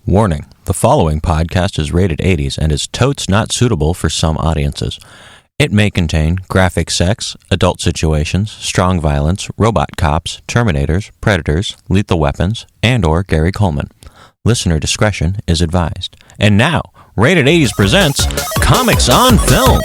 Warning, the following podcast is rated 80s and is totes not suitable for some audiences. It may contain graphic sex, adult situations, strong violence, robot cops, Terminators, Predators, lethal weapons, and or Gary Coleman. Listener discretion is advised. And now, Rated 80s presents Comics on Film.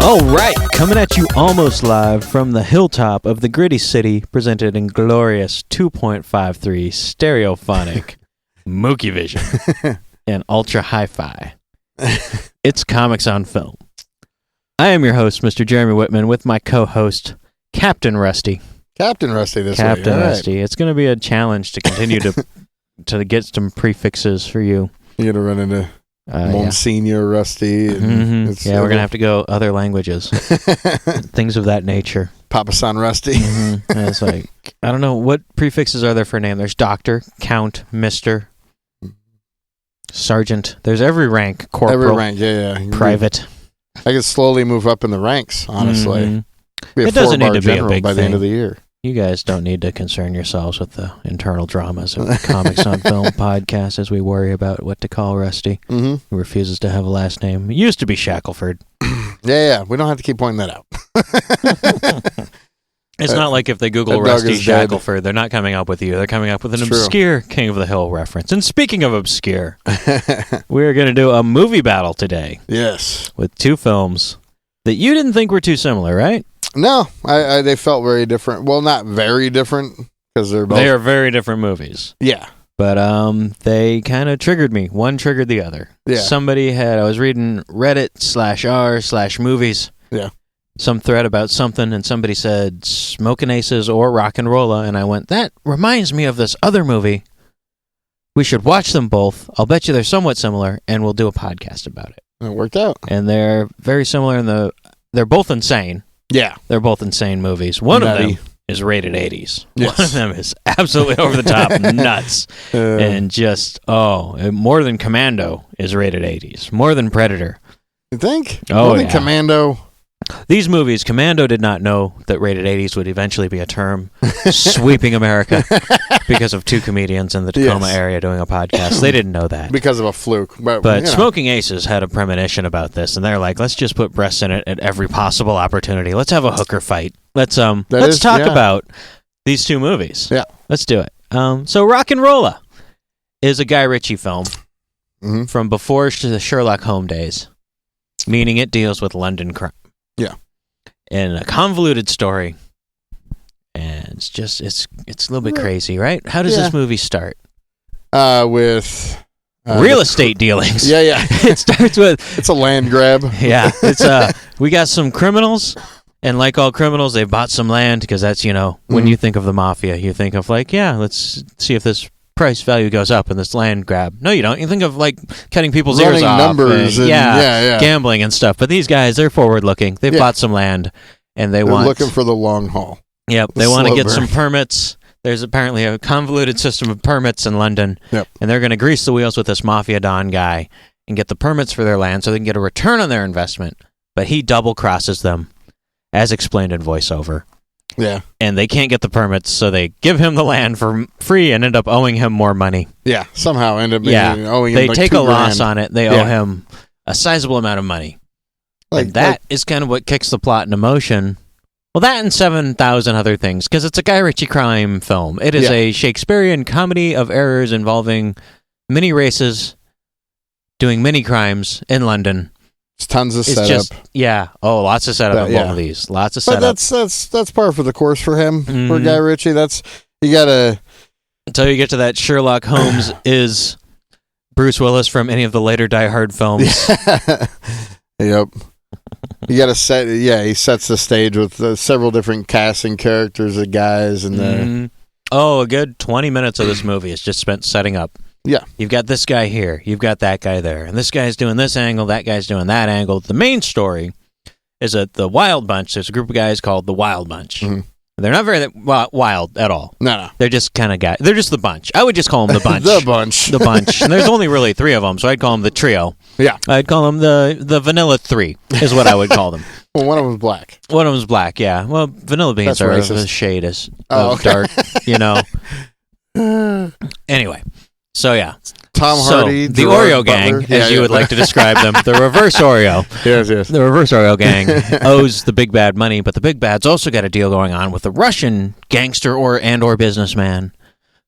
All right, coming at you almost live from the hilltop of the gritty city, presented in glorious 2.53 stereophonic Mookie Vision and ultra hi-fi. It's Comics on Film. I am your host, Mr. Jeremy Whitman, with my co-host, Captain Rusty. Captain Rusty this week. Captain Rusty. Right. It's going to be a challenge to continue to get some prefixes for you. You're going to run into Monsignor Rusty. And we're going to have to go other languages. Things of that nature. Papa San Rusty. And it's like, I don't know, what prefixes are there for a name? There's Doctor, Count, Mister, Sergeant. There's every rank. Corporal. Every rank, yeah. Private. I could slowly move up in the ranks, honestly. Mm-hmm. It doesn't need to be a big by the thing. end of the year. You guys don't need to concern yourselves with the internal dramas of the Comics on Film podcast as we worry about what to call Rusty, who refuses to have a last name. It used to be Shackelford. Yeah. We don't have to keep pointing that out. It's not like if they Google Rusty Shackelford, they're not coming up with you. They're coming up with an obscure King of the Hill reference. And speaking of obscure, we're going to do a movie battle today. Yes. With two films that you didn't think were too similar, right? No, they felt very different. Well, not very different, because they are very different movies. Yeah. But they kind of triggered me. One triggered the other. Yeah. I was reading Reddit/r/movies. Yeah. Some thread about something, and somebody said Smokin' Aces or Rock'n'Rolla, and I went, that reminds me of this other movie. We should watch them both. I'll bet you they're somewhat similar, and we'll do a podcast about it. It worked out. And they're very similar they're both insane. Yeah. They're both insane movies. One of them is rated 80s. Yes. One of them is absolutely over the top nuts. And just, more than Commando is rated 80s. More than Predator. You think? Oh, more than Commando. These movies, Commando did not know that rated 80s would eventually be a term sweeping America because of two comedians in the Tacoma area doing a podcast. They didn't know that. Because of a fluke. But Smoking Aces had a premonition about this, and they're like, let's just put breasts in it at every possible opportunity. Let's have a hooker fight. Let's talk about these two movies. Yeah. Let's do it. So Rock'n'Rolla is a Guy Ritchie film from before the Sherlock Holmes days, meaning it deals with London crime. Yeah. And a convoluted story. And it's a little bit crazy, right? How does this movie start? With real estate dealings. Yeah. It starts with it's a land grab. Yeah. It's we got some criminals, and like all criminals, they bought some land because that's, when you think of the mafia, you think of let's see if this price value goes up in this land grab. No, you don't. You think of cutting people's ears off. Numbers and gambling and stuff. But these guys, they're forward looking. They bought some land and they're looking for the long haul. Yep. They want to get some permits. There's apparently a convoluted system of permits in London. Yep. And they're going to grease the wheels with this Mafia Don guy and get the permits for their land so they can get a return on their investment. But he double crosses them, as explained in voiceover. Yeah. And they can't get the permits, so they give him the land for free and end up owing him more money. Yeah, somehow end up owing him They take a loss on it. They owe him a sizable amount of money. And that is kind of what kicks the plot into motion. Well, that and 7,000 other things, because it's a Guy Ritchie crime film. It is a Shakespearean comedy of errors involving mini races doing mini crimes in London. It's tons of setup. Lots of setup in both of these. Lots of setup. But that's par for the course for him, for Guy Ritchie. You gotta... Until you get to that Sherlock Holmes is Bruce Willis from any of the later Die Hard films. Yep. You gotta he sets the stage with several different casting characters of guys and a good 20 minutes of this movie is just spent setting up. Yeah. You've got this guy here. You've got that guy there. And this guy's doing this angle. That guy's doing that angle. The main story is that the Wild Bunch, there's a group of guys called the Wild Bunch. Mm-hmm. They're not very wild at all. No. They're just kind of guys. They're just the bunch. I would just call them the bunch. The bunch. The bunch. And there's only really three of them, so I'd call them the trio. Yeah. I'd call them the vanilla 3 is what I would call them. Well, one of them's black. One of them's black, yeah. Well, vanilla beans are of a shade of dark, Anyway, so yeah. Tom Hardy. So, the Oreo gang, as you would like to describe them, the reverse Oreo. Yes. The reverse Oreo gang owes the big bad money, but the big bad's also got a deal going on with the Russian gangster or businessman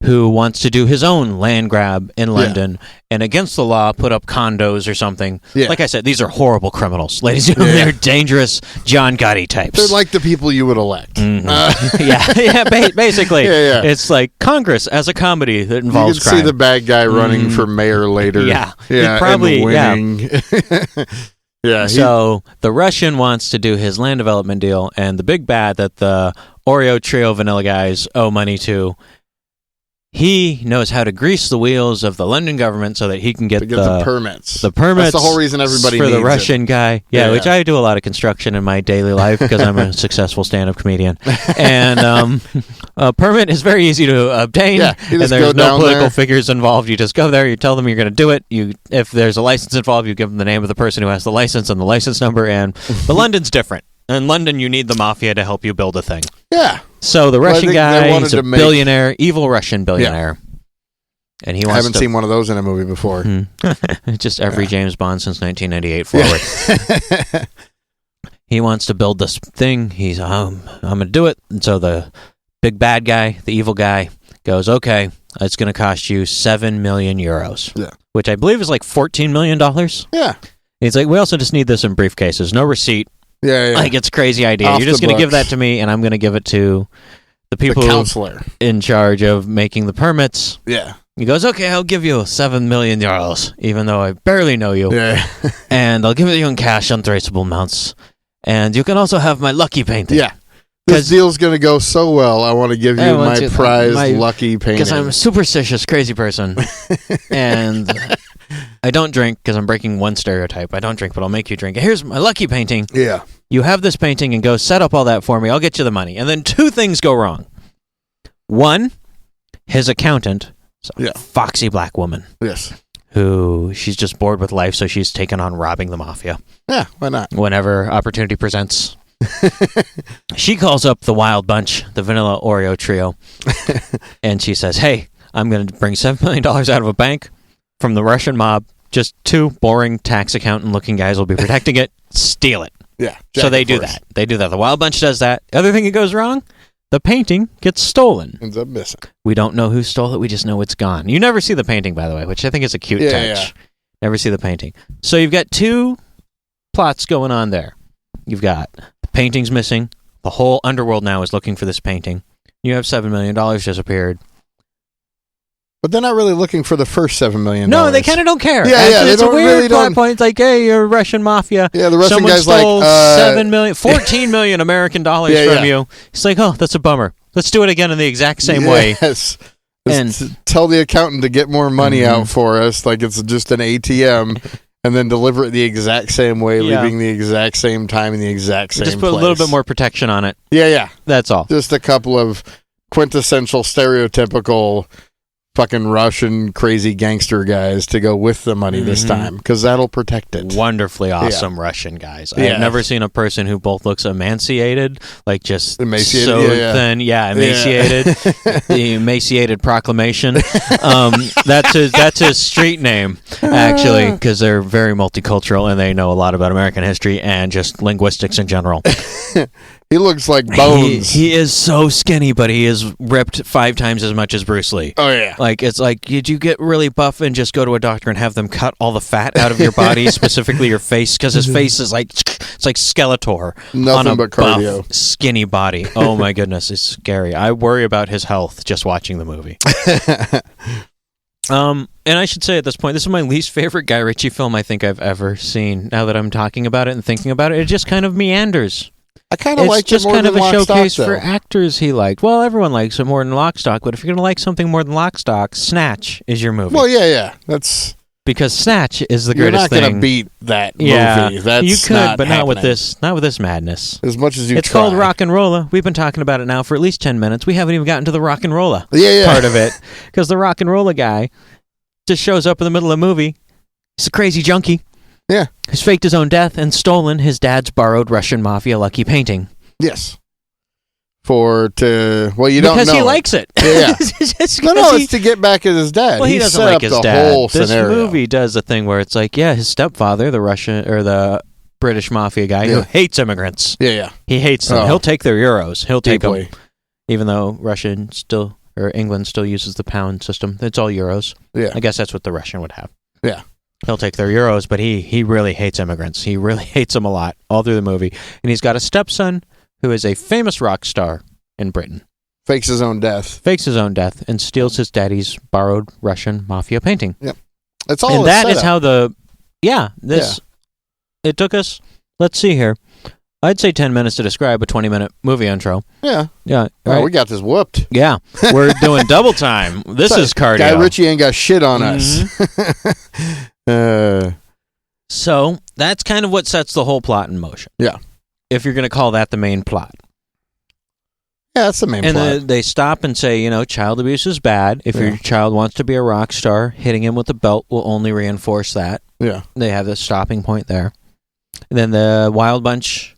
who wants to do his own land grab in London and against the law put up condos or something. Yeah. Like I said, these are horrible criminals, ladies and gentlemen. They're dangerous John Gotti types. They're like the people you would elect. Mm-hmm. Basically. It's like Congress as a comedy that involves crime. You can see the bad guy running for mayor later. Probably, winning. So the Russian wants to do his land development deal, and the big bad that the Oreo trio vanilla guys owe money to, he knows how to grease the wheels of the London government so that he can get the permits. The permits. That's the whole reason everybody for needs the Russian guy. Which I do a lot of construction in my daily life because I'm a successful stand-up comedian. And a permit is very easy to obtain, and there's no political figures involved. You just go there, you tell them you're going to do it. If there's a license involved, you give them the name of the person who has the license and the license number. But London's different. In London, you need the mafia to help you build a thing. Yeah. So the Russian guy, he's a billionaire, evil Russian billionaire. And he wants I haven't seen one of those in a movie before. Just every James Bond since 1998 forward. He wants to build this thing. He's, I'm going to do it. And so the big bad guy, the evil guy, goes, okay, it's going to cost you 7 million euros. Yeah. Which I believe is like $14 million. Yeah. He's like, we also just need this in briefcases. No receipt. Yeah. Like, it's a crazy idea. You're just going to give that to me, and I'm going to give it to the people counselor in charge of making the permits. Yeah. He goes, okay, I'll give you 7 million euros, even though I barely know you. Yeah. And I'll give it to you in cash, untraceable amounts. And you can also have my lucky painting. Yeah. This deal's going to go so well, I want to give you my prized lucky painting. Because I'm a superstitious, crazy person. And I don't drink because I'm breaking one stereotype. I don't drink, but I'll make you drink. Here's my lucky painting. Yeah. You have this painting and go set up all that for me. I'll get you the money. And then 2 things go wrong. One, his accountant, foxy black woman. Yes. Who she's just bored with life, so she's taken on robbing the mafia. Yeah, why not? Whenever opportunity presents. She calls up the Wild Bunch, the Vanilla Oreo trio, and she says, hey, I'm going to bring $7 million out of a bank from the Russian mob. Just 2 boring tax accountant-looking guys will be protecting it. Steal it. Yeah. So they do that. They do that. The Wild Bunch does that. The other thing that goes wrong, the painting gets stolen. Ends up missing. We don't know who stole it. We just know it's gone. You never see the painting, by the way, which I think is a cute touch. Yeah. Never see the painting. So you've got 2 plots going on there. You've got the painting's missing. The whole underworld now is looking for this painting. You have $7 million disappeared. But they're not really looking for the first $7 million. No, they kind of don't care. Yeah, it's a weird plot point. It's like, hey, you're Russian mafia. Yeah, the Russian Someone guy's stole like, $14 million American dollars from you. It's like, oh, that's a bummer. Let's do it again in the exact same way. Yes. And tell the accountant to get more money out for us, like it's just an ATM, and then deliver it the exact same way, leaving the exact same time in the exact same place. Just put a little bit more protection on it. Yeah. That's all. Just a couple of quintessential, stereotypical fucking Russian crazy gangster guys to go with the money this time, because that'll protect it. Wonderfully awesome Russian guys. I've never seen a person who both looks emaciated, like just emaciated, so thin. Yeah, emaciated. The Emaciated Proclamation. That's his street name, actually, because they're very multicultural and they know a lot about American history and just linguistics in general. He looks like Bones. He is so skinny, but he is ripped 5 times as much as Bruce Lee. Oh, yeah. Like, it's like, did you get really buff and just go to a doctor and have them cut all the fat out of your body, specifically your face? Because his face is like, it's like Skeletor. Nothing but cardio. Buff, skinny body. Oh, my goodness. It's scary. I worry about his health just watching the movie. And I should say at this point, this is my least favorite Guy Ritchie film I think I've ever seen. Now that I'm talking about it and thinking about it, it just kind of meanders. I kind of like it more than Lock, Stock, It's just kind of a showcase though. for actors he liked. Well, everyone likes it more than Lock, Stock, but if you're going to like something more than Lock, Stock, Snatch is your movie. Well, yeah. That's because Snatch is the greatest thing. You're not going to beat that movie. Yeah, That's you could, not but happening. not with this madness. As much as you It's try. called Rock'n'Rolla. We've been talking about it now for at least 10 minutes. We haven't even gotten to the Rock'n'Rolla part of it. Because the Rock'n'Rolla guy just shows up in the middle of the movie. He's a crazy junkie. Yeah. He's faked his own death and stolen his dad's borrowed Russian mafia lucky painting. Yes. Well, you don't know. Because he likes it. Yeah. It's to get back at his dad. Well, he doesn't like his dad. This movie does a thing where it's like, his stepfather, the Russian or the British mafia guy who hates immigrants. Yeah. He hates them. He'll take their euros. He'll take them. Even though England still uses the pound system. It's all euros. Yeah. I guess that's what the Russian would have. Yeah. He'll take their euros, but he really hates immigrants. He really hates them a lot all through the movie. And he's got a stepson who is a famous rock star in Britain. Fakes his own death and steals his daddy's borrowed Russian mafia painting. Yep. It's all. And that is how it took us, let's see here, I'd say 10 minutes to describe a 20-minute movie intro. Yeah. Yeah. Right? Oh, we got this whooped. Yeah. We're doing double time. This is cardio. Guy Ritchie ain't got shit on us. So that's kind of what sets the whole plot in motion. Yeah. If you're going to call that the main plot. Yeah, that's the main plot. And they stop and say, child abuse is bad. If your child wants to be a rock star, hitting him with a belt will only reinforce that. Yeah. They have the stopping point there. And then the Wild Bunch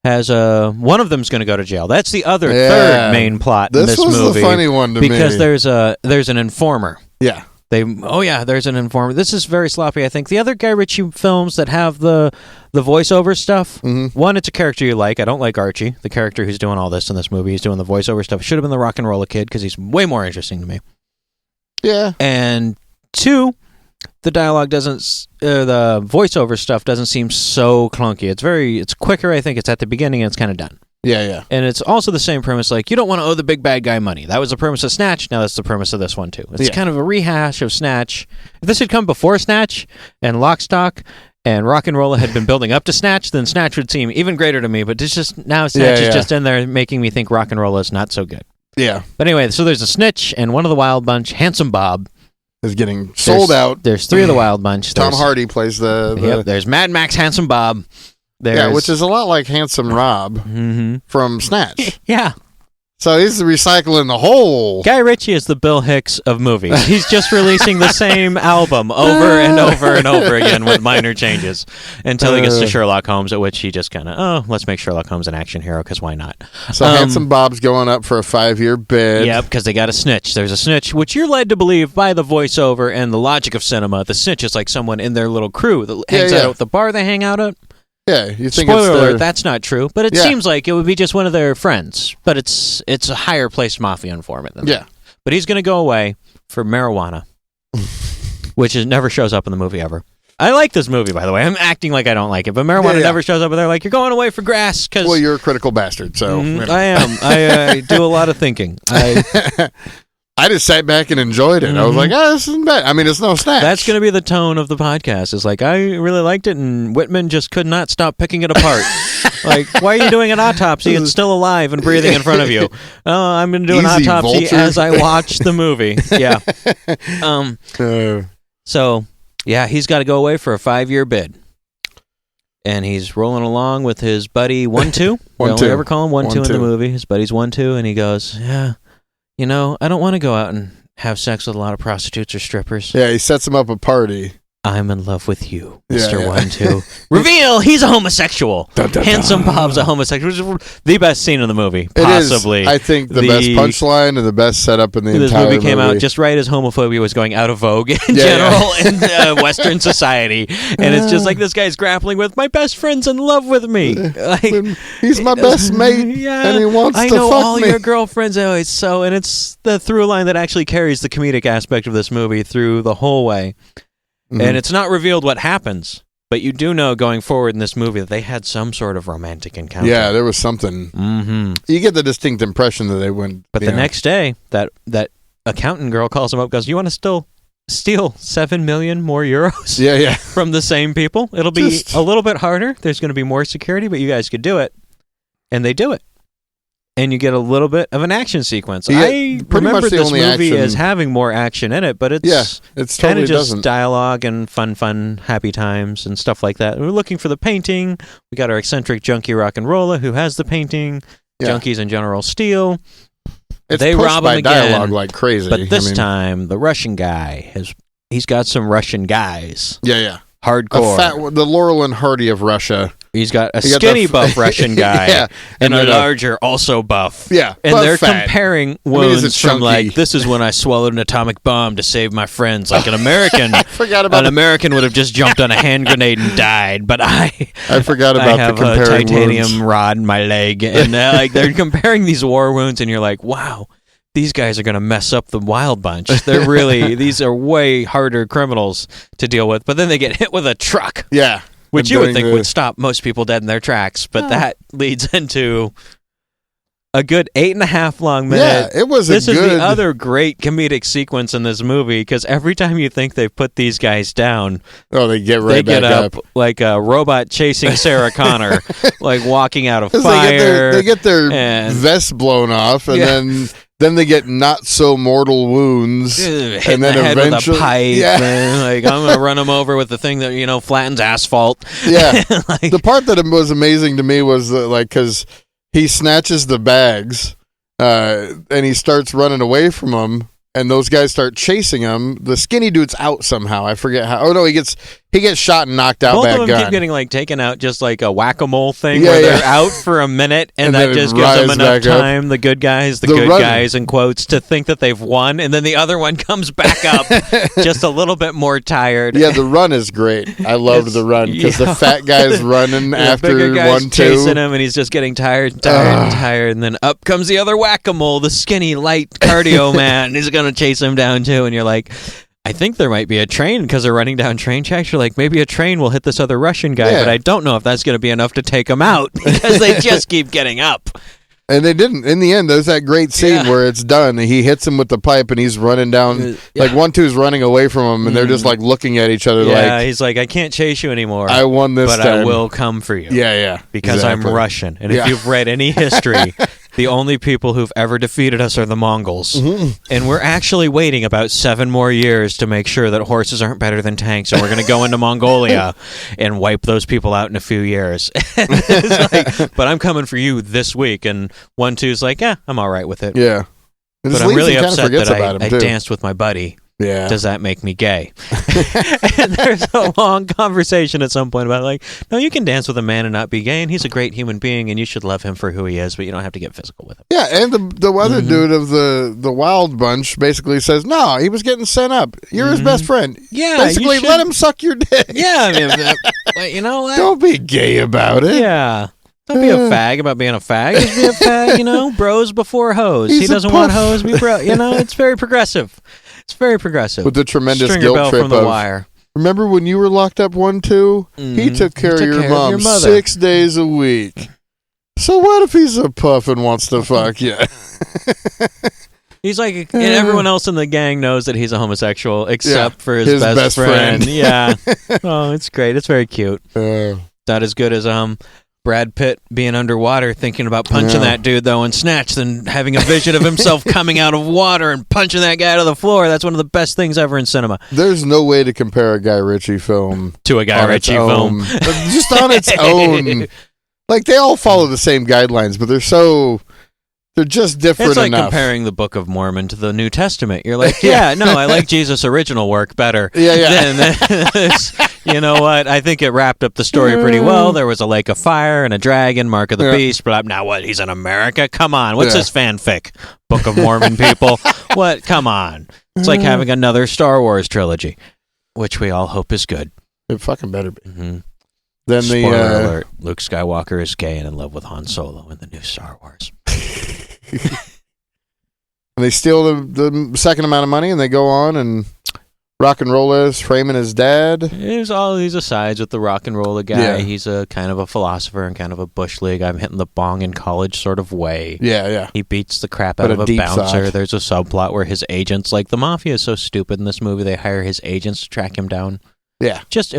has one of them's going to go to jail. That's the third main plot in this movie. This was the funny one to me. Because there's an informer. Yeah. There's an informer. This is very sloppy, I think. The other Guy Ritchie films that have the voiceover stuff, one, it's a character you like. I don't like Archie, the character who's doing all this in this movie. He's doing the voiceover stuff. Should have been the Rock'n'Rolla kid because he's way more interesting to me. Yeah. And two, the dialogue the voiceover stuff doesn't seem so clunky. It's quicker, I think. It's at the beginning and it's kind of done. Yeah. And it's also the same premise, like, you don't want to owe the big bad guy money. That was the premise of Snatch, now that's the premise of this one, too. It's kind of a rehash of Snatch. If this had come before Snatch, and Lock, Stock, and Rock'n'Rolla had been building up to Snatch, then Snatch would seem even greater to me, but it's just, now Snatch is just in there making me think Rock'n'Rolla is not so good. Yeah. But anyway, so there's a snitch, and one of the Wild Bunch, Handsome Bob, is getting sold out. There's three of the Wild Bunch. Tom Hardy plays the... there's Mad Max Handsome Bob. Which is a lot like Handsome Rob from Snatch. Yeah. So he's recycling the whole... Guy Ritchie is the Bill Hicks of movies. He's just releasing the same album over and over and over again with minor changes until he gets to Sherlock Holmes, at which he just kind of, let's make Sherlock Holmes an action hero, because why not? So Handsome Bob's going up for a 5-year bid. Yep, because they got a snitch. There's a snitch, which you're led to believe by the voiceover and the logic of cinema. The snitch is like someone in their little crew that hangs out at the bar they hang out at. Yeah, you think Spoiler alert, that's not true, but it seems like it would be just one of their friends, but it's a higher placed mafia informant than that. But he's going to go away for marijuana, which never shows up in the movie ever. I like this movie, by the way. I'm acting like I don't like it, but marijuana never shows up, and they're like, you're going away for grass. Well, you're a critical bastard, so... I am. I do a lot of thinking. I just sat back and enjoyed it. I was like, this isn't bad. I mean, it's no Snatch. That's going to be the tone of the podcast. It's like, I really liked it, and Whitman just could not stop picking it apart. Like, why are you doing an autopsy? It's still alive and breathing in front of you. Oh, I'm going to do an autopsy as I watch the movie. Yeah. So, he's got to go away for a 5-year bid. And he's rolling along with his buddy 1-2. We only ever call him 1-2 in the movie. His buddy's 1-2, and he goes, I don't want to go out and have sex with a lot of prostitutes or strippers. Yeah, he sets him up a party. I'm in love with you, Mr. 1-2. Reveal, he's a homosexual. Dun, dun, Handsome dun. Bob's a homosexual, which is the best scene in the movie, possibly. It is, I think, the best punchline and the best setup in the entire movie. This movie came out just right as homophobia was going out of vogue in general in Western society. And it's just like, this guy's grappling with, my best friend's in love with me. Like, he's my best mate, and he wants to fuck me. I know all your girlfriends. And it's the through line that actually carries the comedic aspect of this movie through the whole way. And it's not revealed what happens, but you do know going forward in this movie that they had some sort of romantic encounter. Yeah, there was something. You get the distinct impression that they went. But the next day, that accountant girl calls him up, goes, "You want to still steal 7 million more euros? Yeah, from the same people. It'll be a little bit harder. There's going to be more security, but you guys could do it." And they do it. And you get a little bit of an action sequence. I remember this movie as having more action in it, but it's kind of just dialogue and fun, happy times and stuff like that. We're looking for the painting. We got our eccentric junkie Rock'n'Rolla who has the painting. Junkies in general steal. They rob him again, dialogue like crazy. But this time, the Russian guy he's got some Russian guys. Yeah. hardcore. The Laurel and Hardy of Russia. He's got a skinny buff Russian guy and a larger, also buff. Yeah, and they're comparing wounds from like, this is when I swallowed an atomic bomb to save my friends. Like an American, American would have just jumped on a hand grenade and died. But I forgot about the comparing a titanium wounds. Rod in my leg, and like they're comparing these war wounds, and you're like, wow. These guys are going to mess up the Wild Bunch. They're really, these are way harder criminals to deal with. But then they get hit with a truck. Yeah. Which you would think would stop most people dead in their tracks. But that leads into a good 8.5 long minute. Yeah, it was This is the other great comedic sequence in this movie, because every time you think they've put these guys down, they get up like a robot chasing Sarah Connor, like walking out of fire. They get their vest blown off, and then they get not so mortal wounds, and then eventually with a pipe. And like, I'm gonna run them over with the thing that flattens asphalt. Yeah, like, the part that was amazing to me was because he snatches the bags, and he starts running away from them, and those guys start chasing him. The skinny dude's out somehow. I forget how. Oh no, he gets shot and knocked out. Both by a gun. Both of them keep getting like taken out, just like a whack-a-mole thing, where they're out for a minute, and that just gives them enough time. The good guys, guys in quotes, to think that they've won, and then the other one comes back up, just a little bit more tired. Yeah, the run is great. I loved the run because the fat guy's running after bigger guy's 1-2, chasing him, and he's just getting tired, and then up comes the other whack-a-mole, the skinny, light cardio man. He's gonna chase him down too, and you're like, I think there might be a train, because they're running down train tracks. You're like, maybe a train will hit this other Russian guy, but I don't know if that's going to be enough to take him out, because they just keep getting up. And they didn't. In the end, there's that great scene where it's done. He hits him with the pipe, and he's running down. Like 1-2's running away from him, and they're just like looking at each other. Yeah, he's like, I can't chase you anymore. I won this but time. I will come for you. Yeah. Because exactly. I'm Russian. And if you've read any history, the only people who've ever defeated us are the Mongols. Mm-hmm. And we're actually waiting about 7 more years to make sure that horses aren't better than tanks, and we're going to go into Mongolia and wipe those people out in a few years. It's like, but I'm coming for you this week. And 1-2's like, I'm all right with it. Yeah. But I'm really upset that I danced with my buddy. Yeah. Does that make me gay? And there's a long conversation at some point about like, no, you can dance with a man and not be gay, and he's a great human being, and you should love him for who he is, but you don't have to get physical with him. Yeah, and the other dude of the Wild Bunch basically says, no, he was getting sent up. You're his best friend. Yeah, basically, let him suck your dick. Yeah, I mean, you know what? Don't be gay about it. Yeah. Don't be a fag about being a fag. Just be a fag, bros before hoes. He doesn't want hoes, be bro. It's very progressive. It's very progressive. With the tremendous Stringer guilt bell trip from the wire. Remember when you were locked up 1-2? He took care of your mom 6 days a week. So what if he's a puff and wants to fuck you? He's like, and everyone else in the gang knows that he's a homosexual, except for his best friend. Yeah. Oh, it's great. It's very cute. Not as good as Brad Pitt being underwater thinking about punching that dude, though, and Snatch, then having a vision of himself coming out of water and punching that guy to the floor. That's one of the best things ever in cinema. There's no way to compare a Guy Ritchie film to a Guy Ritchie film. Just on its own. Like, they all follow the same guidelines, but they're just different enough. It's like comparing the Book of Mormon to the New Testament. You're like, I like Jesus' original work better. Yeah. You know what? I think it wrapped up the story pretty well. There was a lake of fire and a dragon, Mark of the Beast. But now what? He's in America? Come on. What's this fanfic? Book of Mormon people? What? Come on. It's like having another Star Wars trilogy, which we all hope is good. It fucking better be. Mm-hmm. Then Spoiler alert, Luke Skywalker is gay and in love with Han Solo in the new Star Wars. And they steal the second amount of money, and they go on, and Rockn'Rolla is framing his dad. There's all these asides with the Rockn'Rolla guy. Yeah. He's a kind of a philosopher and kind of a bush league. I'm hitting the bong in college sort of way. Yeah. He beats the crap out of a bouncer. Thought. There's a subplot where his agents, like the mafia is so stupid in this movie, they hire his agents to track him down. Yeah. Just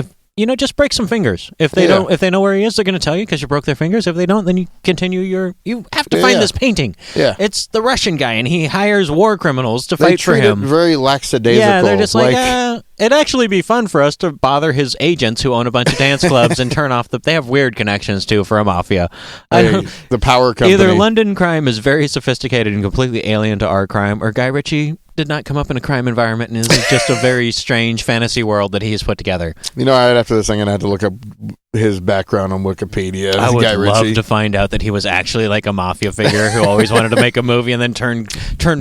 break some fingers. If they don't, if they know where he is, they're going to tell you because you broke their fingers. If they don't, then you continue you have to find this painting. Yeah. It's the Russian guy, and he hires war criminals to fight for him. It very lackadaisical. Yeah, they're just like it'd actually be fun for us to bother his agents who own a bunch of dance clubs and turn off they have weird connections too for a mafia. The power company. Either London crime is very sophisticated and completely alien to our crime, or Guy Ritchie did not come up in a crime environment, and this is just a very strange fantasy world that he has put together. Right after this, I'm going to have to look up his background on Wikipedia. I would Guy love Ritchie. to find out that he was actually like a mafia figure who always wanted to make a movie and then turn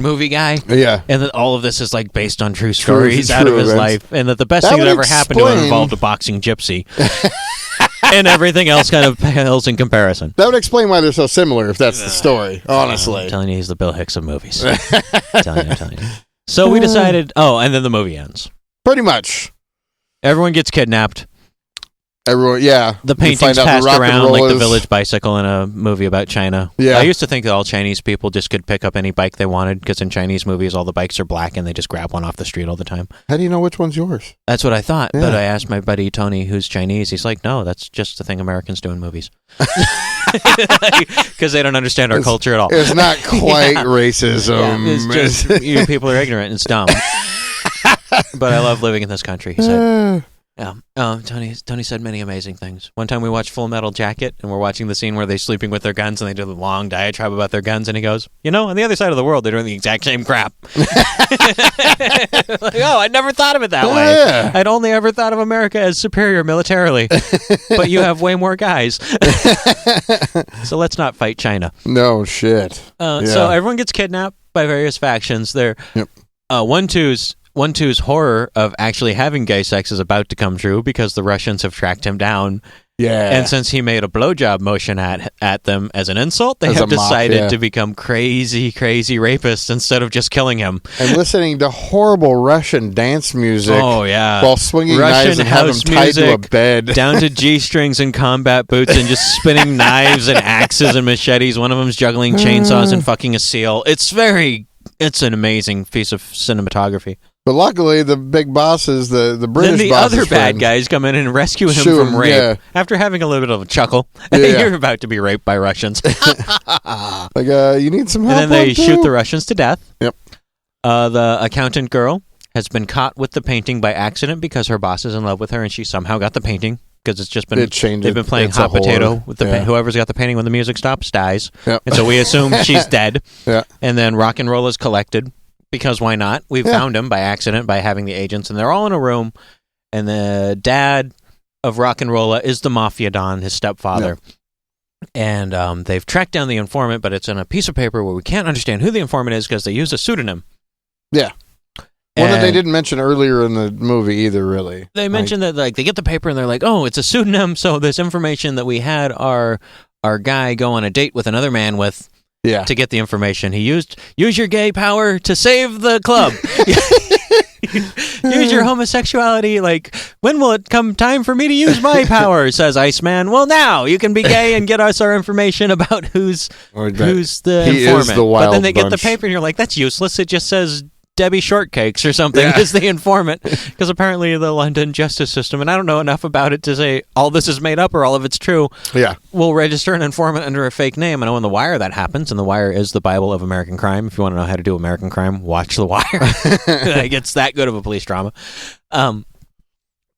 movie guy. Yeah. And that all of this is like based on true stories out of his life. And that the best thing that ever happened to him involved a boxing gypsy. And everything else kind of pales in comparison. That would explain why they're so similar, if that's the story, honestly. I'm telling you, he's the Bill Hicks of movies. I'm telling you. So we decided, and then the movie ends. Pretty much. Everyone gets kidnapped. Everyone, yeah. The paintings passed around like the village bicycle in a movie about China. Yeah. I used to think that all Chinese people just could pick up any bike they wanted, because in Chinese movies, all the bikes are black and they just grab one off the street all the time. How do you know which one's yours? That's what I thought, Yeah. but I asked my buddy Tony, who's Chinese. He's like, no, that's just the thing Americans do in movies. Because they don't understand our culture at all. It's not quite racism. It's just, you people are ignorant and it's dumb. But I love living in this country, he said. Yeah. Tony said many amazing things. One time we watched Full Metal Jacket, and we're watching the scene where they're sleeping with their guns, and they do the long diatribe about their guns, and he goes, on the other side of the world, they're doing the exact same crap. I never thought of it that way. Yeah. I'd only ever thought of America as superior militarily. But you have way more guys. So let's not fight China. No shit. So everyone gets kidnapped by various factions. One two's horror of actually having gay sex is about to come true because the Russians have tracked him down. Yeah. And since he made a blowjob motion at them as an insult, they have decided to become crazy, crazy rapists instead of just killing him. And listening to horrible Russian dance music. Oh, yeah. While swinging knives and having them tied to a bed. Down to G-strings and combat boots and just spinning knives and axes and machetes. One of them's juggling chainsaws and fucking a seal. It's an amazing piece of cinematography. But luckily, the big bosses, the British then the bosses other bad guys come in and rescue him from rape. Yeah. After having a little bit of a chuckle, you're about to be raped by Russians. You need some help. And then they shoot the Russians to death. Yep. The accountant girl has been caught with the painting by accident because her boss is in love with her, and she somehow got the painting. Because it's just been they've been playing hot potato with the whoever's got the painting when the music stops dies. Yep. And so we assume she's dead. Yeah. And then Rock'n'Rolla is collected. Because why not? We found him by accident by having the agents, and they're all in a room. And the dad of Rock'n'Rolla is the mafia don, his stepfather. And they've tracked down the informant, but it's on a piece of paper where we can't understand who the informant is because they use a pseudonym. Yeah. One that they didn't mention earlier in the movie either, really. They mentioned that they get the paper and they're like, oh, it's a pseudonym, so this information that we had our guy go on a date with another man with. Yeah. To get the information. He use your gay power to save the club. Use your homosexuality. When will it come time for me to use my power, says Iceman. Well, now you can be gay and get us our information about who's the informant. But then they get the paper and you're like, that's useless. It just says Debbie Shortcakes or something is the informant, because apparently the London justice system, and I don't know enough about it to say all this is made up or all of it's true, will register an informant under a fake name. I know in The Wire that happens, and The Wire is the Bible of American crime. If you want to know how to do American crime, watch The Wire. It's that good of a police drama.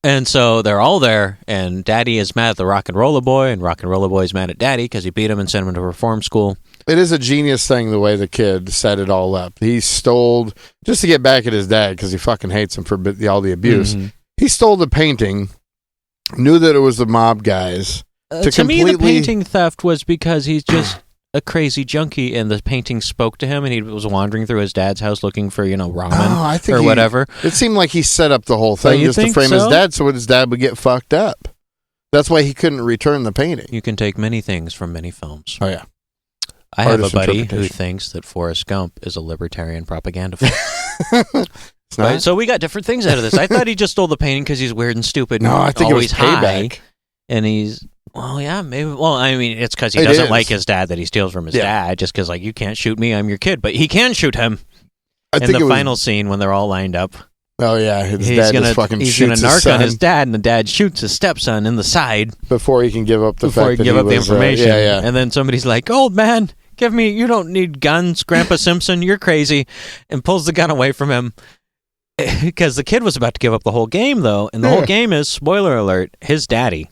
And so they're all there, and Daddy is mad at the Rock'n'Rolla boy, and Rock'n'Rolla boy is mad at Daddy because he beat him and sent him to reform school. It is a genius thing the way the kid set it all up. He stole, just to get back at his dad, because he fucking hates him for all the abuse. Mm-hmm. He stole the painting, knew that it was the mob guys. To me, the painting theft was because he's just a crazy junkie, and the painting spoke to him, and he was wandering through his dad's house looking for, ramen or whatever. It seemed like he set up the whole thing just to frame his dad so his dad would get fucked up. That's why he couldn't return the painting. You can take many things from many films. Oh, yeah. I have a buddy who thinks that Forrest Gump is a libertarian propaganda film. Right? So we got different things out of this. I thought he just stole the painting because he's weird and stupid. No, I think it was payback. And he's... Well, yeah, maybe. Well, I mean, it's because he doesn't like his dad that he steals from his dad, just because, you can't shoot me, I'm your kid. But he can shoot him. In the final scene when they're all lined up. Oh, yeah, he's gonna narc on his dad, and the dad shoots his stepson in the side. Before he can give up the information. And then somebody's like, old man, you don't need guns, Grandpa Simpson, you're crazy, and pulls the gun away from him. Because the kid was about to give up the whole game, though, and the whole game is, spoiler alert, his daddy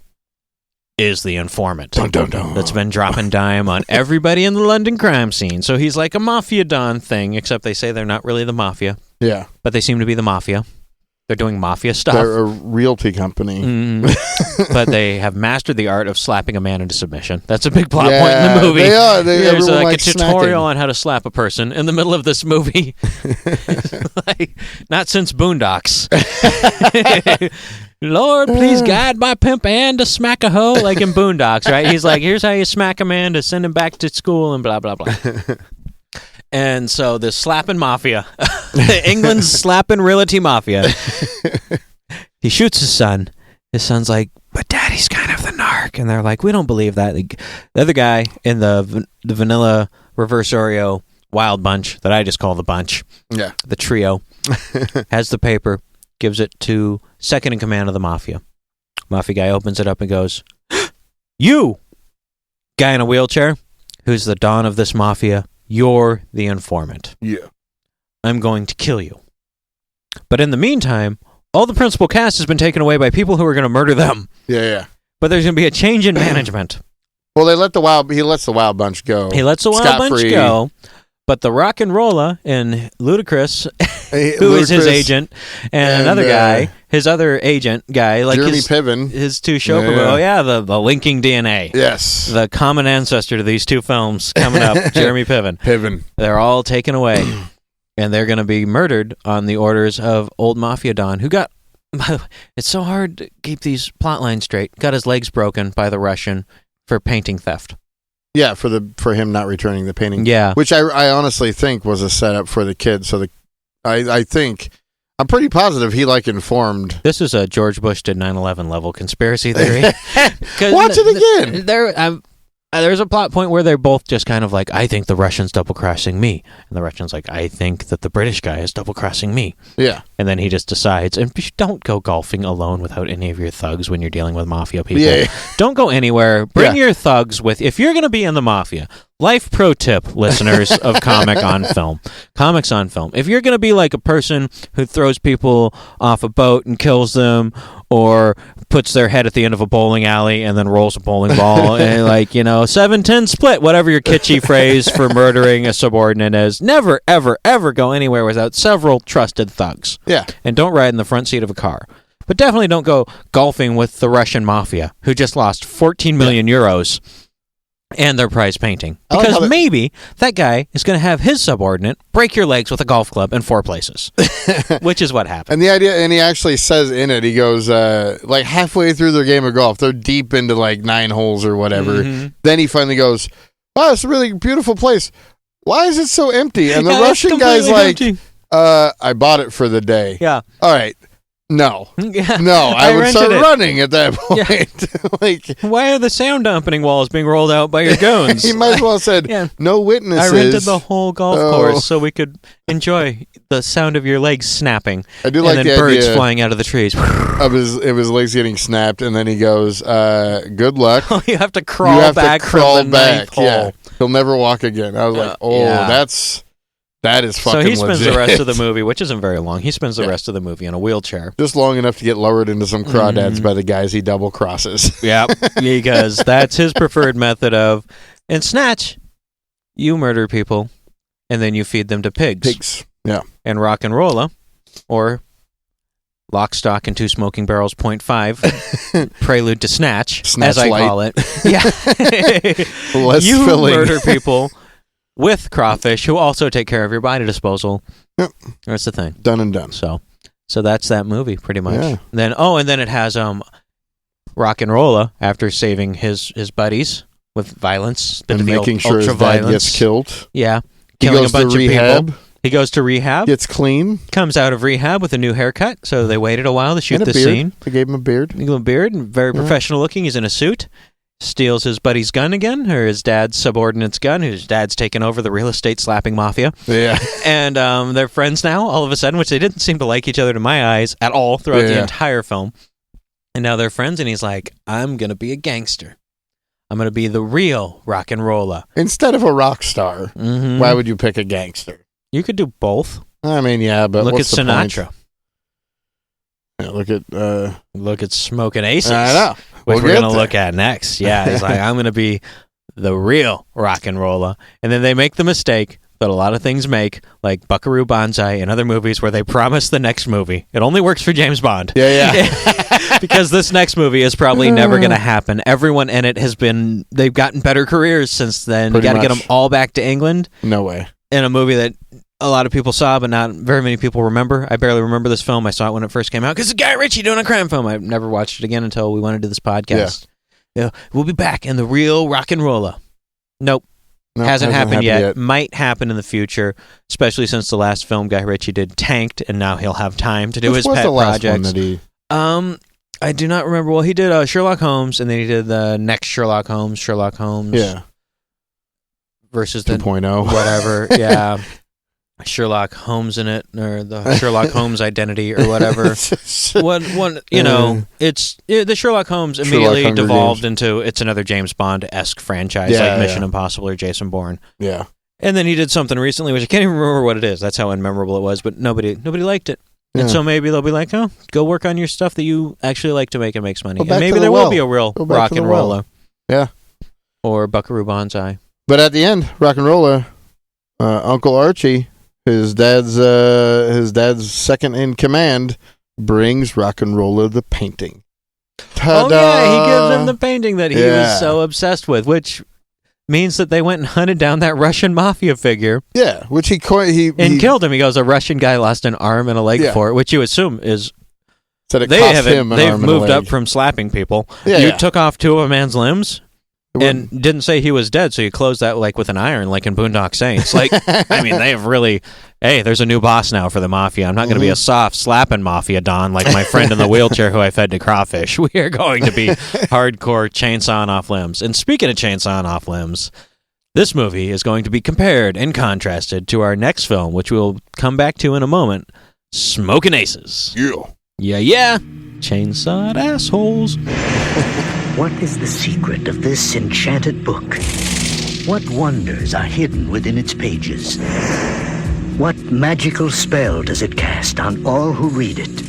is the informant that's been dropping dime on everybody in the London crime scene. So he's like a mafia don thing, except they say they're not really the mafia. Yeah. But they seem to be the mafia. They're doing mafia stuff. They're a realty company. But they have mastered the art of slapping a man into submission. That's a big plot point in the movie. They are. There's like a tutorial snacking. on how to slap a person in the middle of this movie. Not since Boondocks. Lord, please guide my pimp and to smack a hoe, like in Boondocks, right? He's like, here's how you smack a man to send him back to school and blah, blah, blah. And so the slapping mafia, England's slapping realty mafia. He shoots his son. His son's like, but daddy's kind of the narc. And they're like, we don't believe that. The other guy in the vanilla reverse Oreo wild bunch that I just call the bunch, the trio, has the paper, gives it to second in command of the mafia. Mafia guy opens it up and goes, you, guy in a wheelchair, who's the don of this mafia, you're the informant. Yeah. I'm going to kill you. But in the meantime, all the principal cast has been taken away by people who are going to murder them. Yeah. But there's going to be a change in management. Well, he lets the wild bunch go. He lets the wild bunch go. But the Rock'n'Rolla and Ludacris, who is his agent, and another guy, his other agent guy, like Jeremy Piven, his two show the linking DNA. Yes. The common ancestor to these two films coming up, Jeremy Piven. They're all taken away, and they're going to be murdered on the orders of old Mafia Don, who got, it's so hard to keep these plot lines straight, got his legs broken by the Russian for painting theft. Yeah, for him not returning the painting. Yeah. Which I honestly think was a setup for the kid. So I think, I'm pretty positive he informed. This is a George Bush did 9/11 level conspiracy theory. Watch it again. There's a plot point where they're both just kind of like, I think the Russian's double-crossing me. And the Russian's like, I think that the British guy is double-crossing me. Yeah. And then he just decides, and don't go golfing alone without any of your thugs when you're dealing with mafia people. Yeah. Don't go anywhere. Bring your thugs with, if you're going to be in the mafia, life pro tip, listeners of Comics on Film. If you're going to be like a person who throws people off a boat and kills them, or puts their head at the end of a bowling alley and then rolls a bowling ball, and 7-10 split, whatever your kitschy phrase for murdering a subordinate is, never, ever, ever go anywhere without several trusted thugs. Yeah. And don't ride in the front seat of a car. But definitely don't go golfing with the Russian mafia, who just lost 14 million euros and their prize painting. Because maybe that guy is going to have his subordinate break your legs with a golf club in 4 places, which is what happened. And the idea, and he actually says in it, he goes, halfway through their game of golf, they're deep into 9 holes or whatever. Mm-hmm. Then he finally goes, wow, it's a really beautiful place. Why is it so empty? And the Russian guy's like, empty. I bought it for the day. Yeah. All right. No. I would start running at that point. Yeah. Why are the sound dampening walls being rolled out by your goons? He might as well have said, no witnesses. I rented the whole golf course so we could enjoy the sound of your legs snapping. I do like and then the birds idea flying out of the trees. Of his legs getting snapped, and then he goes, good luck. Oh, you have to crawl back from the ninth hole. Yeah. He'll never walk again. I was that is fucking legit. So he spends the rest of the movie, which isn't very long, he spends the rest of the movie in a wheelchair. Just long enough to get lowered into some crawdads by the guys he double crosses. Yeah, because that's his preferred method of, in Snatch, you murder people, and then you feed them to pigs. Yeah. And Rock'n'Rolla, or Lock, Stock, and Two Smoking Barrels .5, Prelude to Snatch as I call it. Yeah. Less you filling. Murder people with crawfish who also take care of your body disposal. Yep. That's the thing. Done and done. So that's that movie pretty much. Yeah. And then it has Rock'n'Rolla after saving his buddies with violence and making sure his dad gets killed. Yeah. Killing a bunch of people. He goes to rehab. Gets clean. Comes out of rehab with a new haircut. So they waited a while to shoot the scene. They gave him a beard. Very professional looking. He's in a suit. Steals his buddy's gun again, or his dad's subordinate's gun, whose dad's taken over the real estate slapping mafia. Yeah. And they're friends now, all of a sudden, which they didn't seem to like each other to my eyes at all throughout the entire film. And now they're friends, and he's like, I'm going to be a gangster. I'm going to be the real Rock'n'Rolla. Instead of a rock star, why would you pick a gangster? You could do both. I mean, yeah, but look what's at Sinatra. Yeah, look at Smokin' Aces. I know. Which we're going to look at next. Yeah, he's like, I'm going to be the real Rock'n'Rolla. And then they make the mistake, that a lot of things make, like Buckaroo Banzai and other movies where they promise the next movie. It only works for James Bond. Yeah. Because this next movie is probably never going to happen. Everyone in it they've gotten better careers since then. You got to get them all back to England. No way. In a movie that a lot of people saw, but not very many people remember. I barely remember this film. I saw it when it first came out because it's Guy Ritchie doing a crime film. I've never watched it again until we wanted to do this podcast. Yeah. We'll be back in the real Rock'n'Rolla. Nope. Hasn't happened yet. Might happen in the future, especially since the last film Guy Ritchie did tanked, and now he'll have time to do his pet projects. I do not remember. Well, he did Sherlock Holmes, and then he did the next Sherlock Holmes. Yeah. Versus the 2.0. Whatever. Yeah. Sherlock Holmes in it, or the Sherlock Holmes identity, or whatever. It's the Sherlock Holmes immediately devolved into it's another James Bond-esque franchise, like Mission Impossible or Jason Bourne. Yeah. And then he did something recently, which I can't even remember what it is. That's how unmemorable it was, but nobody liked it. Yeah. And so maybe they'll be like, oh, go work on your stuff that you actually like to make and makes money. And maybe there will be a real Rock'n'Rolla. Yeah. Or Buckaroo Banzai. But at the end, Rock'n'Rolla, Uncle Archie, his dad's second in command, brings Rock'n'Rolla the painting. Ta-da! Oh yeah, he gives him the painting that he was so obsessed with, which means that they went and hunted down that Russian mafia figure. Yeah, which he killed him. He goes, a Russian guy lost an arm and a leg for it, which you assume is. So they've moved up from slapping people. Yeah, you took off two of a man's limbs. And didn't say he was dead, so you closed that like with an iron, like in Boondock Saints. Like, I mean, they have really. Hey, there's a new boss now for the mafia. I'm not going to be a soft slapping mafia don like my friend in the wheelchair who I fed to crawfish. We are going to be hardcore chainsawing off limbs. And speaking of chainsawing off limbs, this movie is going to be compared and contrasted to our next film, which we'll come back to in a moment. Smokin' Aces. Yeah. Chainsawed assholes. What is the secret of this enchanted book? What wonders are hidden within its pages? What magical spell does it cast on all who read it?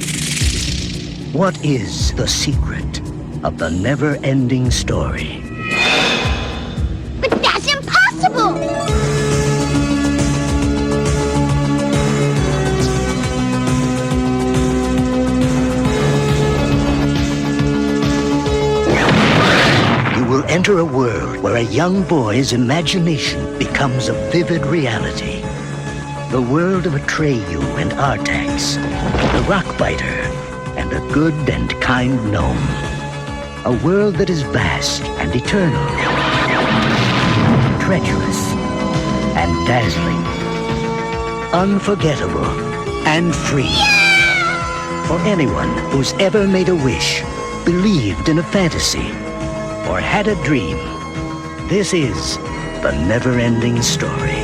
What is the secret of the never-ending story? But that's impossible! Will enter a world where a young boy's imagination becomes a vivid reality. The world of Atreyu and Artax, the Rockbiter, and a good and kind gnome. A world that is vast and eternal, treacherous and dazzling, unforgettable and free. Yeah! For anyone who's ever made a wish, believed in a fantasy, or had a dream, this is the never-ending story.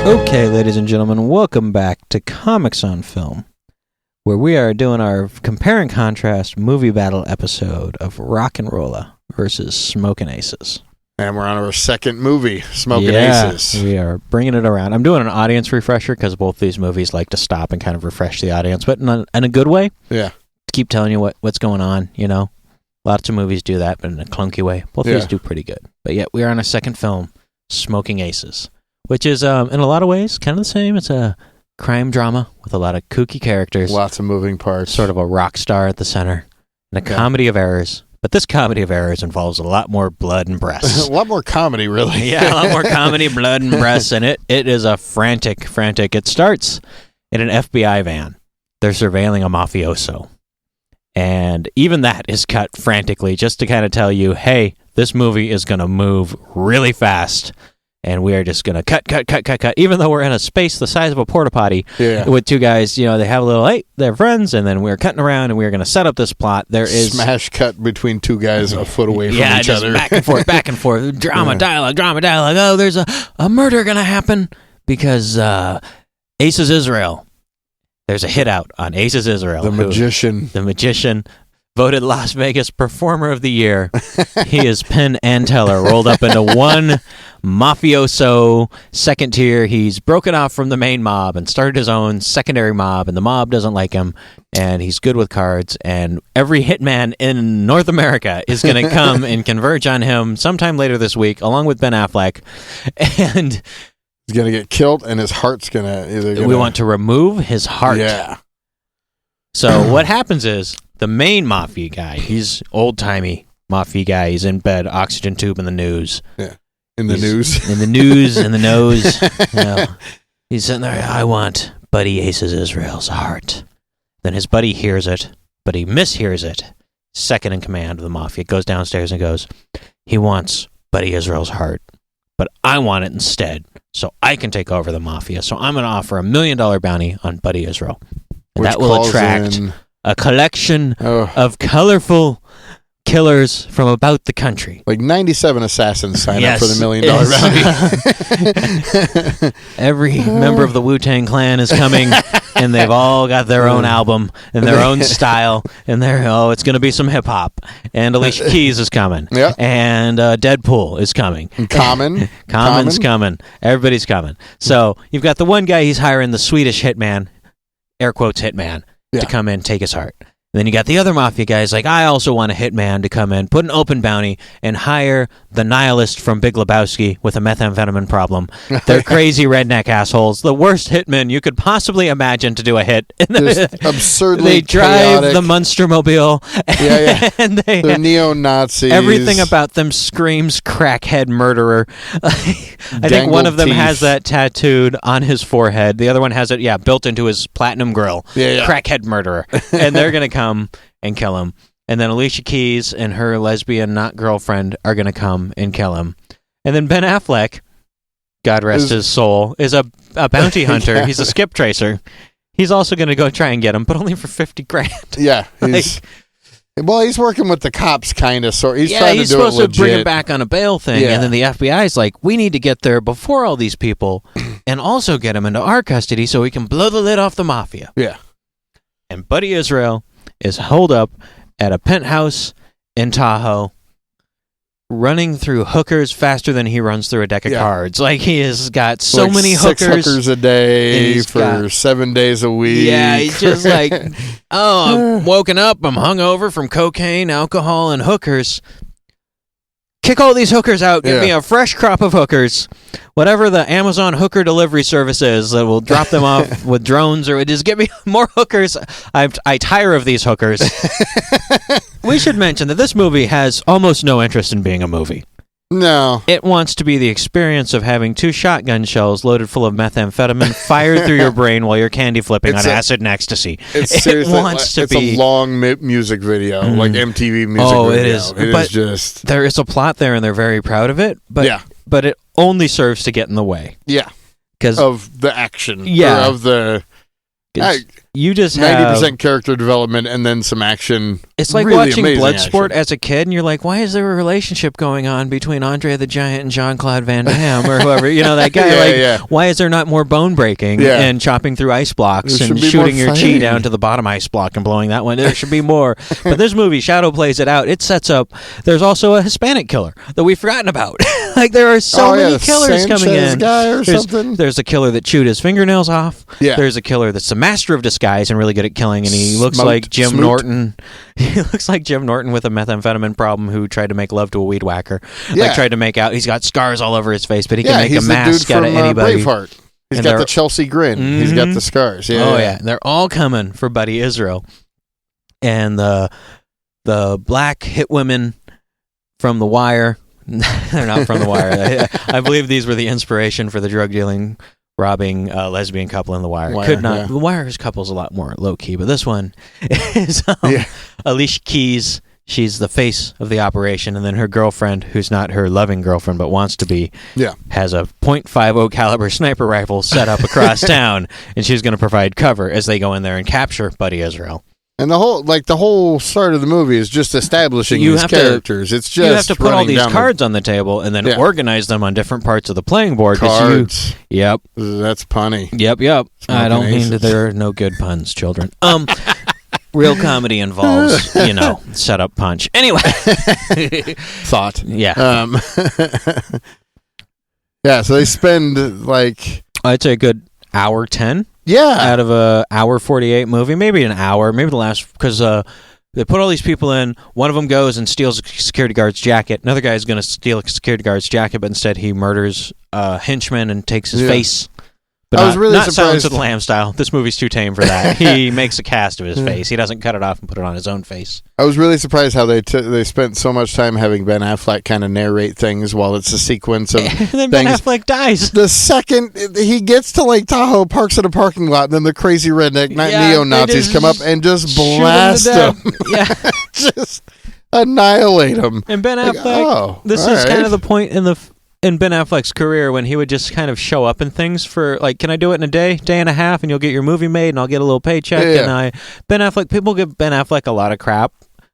Okay, ladies and gentlemen, welcome back to Comics on Film, where we are doing our compare and contrast movie battle episode of Rock'n'Rolla versus Smokin' Aces. And we're on our second movie, Smokin' Aces. We are bringing it around. I'm doing an audience refresher because both these movies like to stop and kind of refresh the audience, but in a good way. Yeah. Keep telling you what's going on, you know. Lots of movies do that, but in a clunky way. Both of these do pretty good. But yet, we are on a second film, Smokin' Aces, which is, in a lot of ways, kind of the same. It's a crime drama with a lot of kooky characters. Lots of moving parts. Sort of a rock star at the center. And a comedy of errors. But this comedy of errors involves a lot more blood and breasts. A lot more comedy, really. Yeah, a lot more comedy, blood, and breasts. And it is a frantic. It starts in an FBI van. They're surveilling a mafioso. And even that is cut frantically just to kind of tell you, hey, this movie is going to move really fast. And we are just going to cut. Even though we're in a space the size of a porta potty with two guys, you know, they have a little, hey, they're friends. And then we're cutting around and we're going to set up this plot. There is smash cut between two guys a foot away from each other. Back and forth. Drama, dialogue. Oh, there's a murder going to happen because Aces Israel. There's a hit out on Aces Israel. The magician. voted Las Vegas Performer of the Year. He is Penn and Teller rolled up into one mafioso second tier. He's broken off from the main mob and started his own secondary mob, and the mob doesn't like him, and he's good with cards, and every hitman in North America is going to come and converge on him sometime later this week, along with Ben Affleck, and he's going to get killed, and his heart's going to... We want to remove his heart. Yeah. So what happens is, the main mafia guy, he's old-timey mafia guy, he's in bed, oxygen tube in the news. Yeah. In the news. In the news, in the nose. You know, he's sitting there, I want Buddy Ace's Israel's heart. Then his buddy hears it, but he mishears it. Second in command of the mafia goes downstairs and goes, he wants Buddy Israel's heart, but I want it instead, so I can take over the mafia. So I'm going to offer $1 million bounty on Buddy Israel. And that will attract a collection of colorful killers from about the country. Like 97 assassins sign up for the $1 million bounty. Every member of the Wu-Tang Clan is coming, and they've all got their own album and their own style, and it's going to be some hip-hop. And Alicia Keys is coming. Yeah. And Deadpool is coming. And Common's coming. Everybody's coming. So you've got the one guy, he's hiring the Swedish hitman, air quotes hitman, to come in and take his heart. And then you got the other mafia guys like, I also want a hitman to come in, put an open bounty, and hire the nihilist from Big Lebowski with a methamphetamine problem. They're crazy redneck assholes. The worst hitmen you could possibly imagine to do a hit. Just absurdly They drive chaotic. the Munstermobile. Yeah. And they're neo-Nazis. Everything about them screams crackhead murderer. I think one of them has that tattooed on his forehead. The other one has it, built into his platinum grill. Yeah. Crackhead murderer. And they're going to come and kill him. And then Alicia Keys and her lesbian not girlfriend are going to come and kill him. And then Ben Affleck, God rest his soul, is a bounty hunter. Yeah. He's a skip tracer. He's also going to go try and get him, but only for $50,000. Yeah. He's working with the cops, kind of. So he's trying to do it legit. He's supposed to bring him back on a bail thing. Yeah. And then the FBI's like, we need to get there before all these people and also get him into our custody so we can blow the lid off the mafia. Yeah. And Buddy Israel is holed up at a penthouse in Tahoe, running through hookers faster than he runs through a deck of cards. Like, he has got so many hookers. 6 hookers a day for 7 days a week. Yeah, he's just like, I'm woken up, I'm hungover from cocaine, alcohol, and hookers. Kick all these hookers out. Give me a fresh crop of hookers. Whatever the Amazon hooker delivery service is that will drop them off with drones, or just give me more hookers. I tire of these hookers. We should mention that this movie has almost no interest in being a movie. No. It wants to be the experience of having 2 shotgun shells loaded full of methamphetamine fired through your brain while you're candy flipping on acid and ecstasy. It's a long music video, like MTV music video. It is. It is just... There is a plot there, and they're very proud of it, but it only serves to get in the way. Yeah. Because of the action. Yeah. Or of the... You just 90% character development and then some action. It's like really watching Bloodsport action. as a kid, and you're like, why is there a relationship going on between Andre the Giant and Jean-Claude Van Damme or whoever? You know, that guy. Why is there not more bone breaking and chopping through ice blocks and shooting your chi down to the bottom ice block and blowing that one? There should be more. But this movie, Shadow plays it out. It sets up, there's also a Hispanic killer that we've forgotten about. Like, there are so many killers Sanchez coming in. Guy or something. There's a killer that chewed his fingernails off. Yeah. There's a killer that's the master of disguise and really good at killing, and he looks like Jim Norton. He looks like Jim Norton with a methamphetamine problem who tried to make love to a weed whacker. Like, tried to make out. He's got scars all over his face, but he can make a mask out of anybody. Braveheart. He's got the Chelsea grin. Mm-hmm. He's got the scars. Yeah. They're all coming for Buddy Israel. And the black hit women from The Wire. They're not from The Wire. I believe these were the inspiration for the drug dealing, robbing lesbian couple in The Wire. The Wire's couple's a lot more low key, but this one is Alicia Keys. She's the face of the operation, and then her girlfriend, who's not her loving girlfriend but wants to be, has a .50 caliber sniper rifle set up across town, and she's going to provide cover as they go in there and capture Buddy Israel. And the whole start of the movie is just establishing these characters. It's just you have to put all these cards on the table and then organize them on different parts of the playing board. Cards. Yep. That's punny. Yep. I don't mean that there are no good puns, children. Real comedy involves, set up punch. Anyway. Thought. Yeah. Yeah, so they spend like... I'd say a good hour 10. Yeah. Out of a hour 48 movie. Maybe an hour. Maybe the last... Because they put all these people in. One of them goes and steals a security guard's jacket. Another guy's going to steal a security guard's jacket, but instead he murders a henchman and takes his face. But I was really not surprised. Silence of the Lambs style. This movie's too tame for that. He makes a cast of his face. He doesn't cut it off and put it on his own face. I was really surprised how they spent so much time having Ben Affleck kind of narrate things while it's a sequence of And then things. Ben Affleck dies. The second he gets to Lake Tahoe, parks in a parking lot, and then the crazy redneck neo-Nazis come up and just blast him. Yeah. Just annihilate him. And Ben Affleck, this is kind of the point in Ben Affleck's career when he would just kind of show up in things for, like, can I do it in a day and a half, and you'll get your movie made, and I'll get a little paycheck. Yeah. And people give Ben Affleck a lot of crap.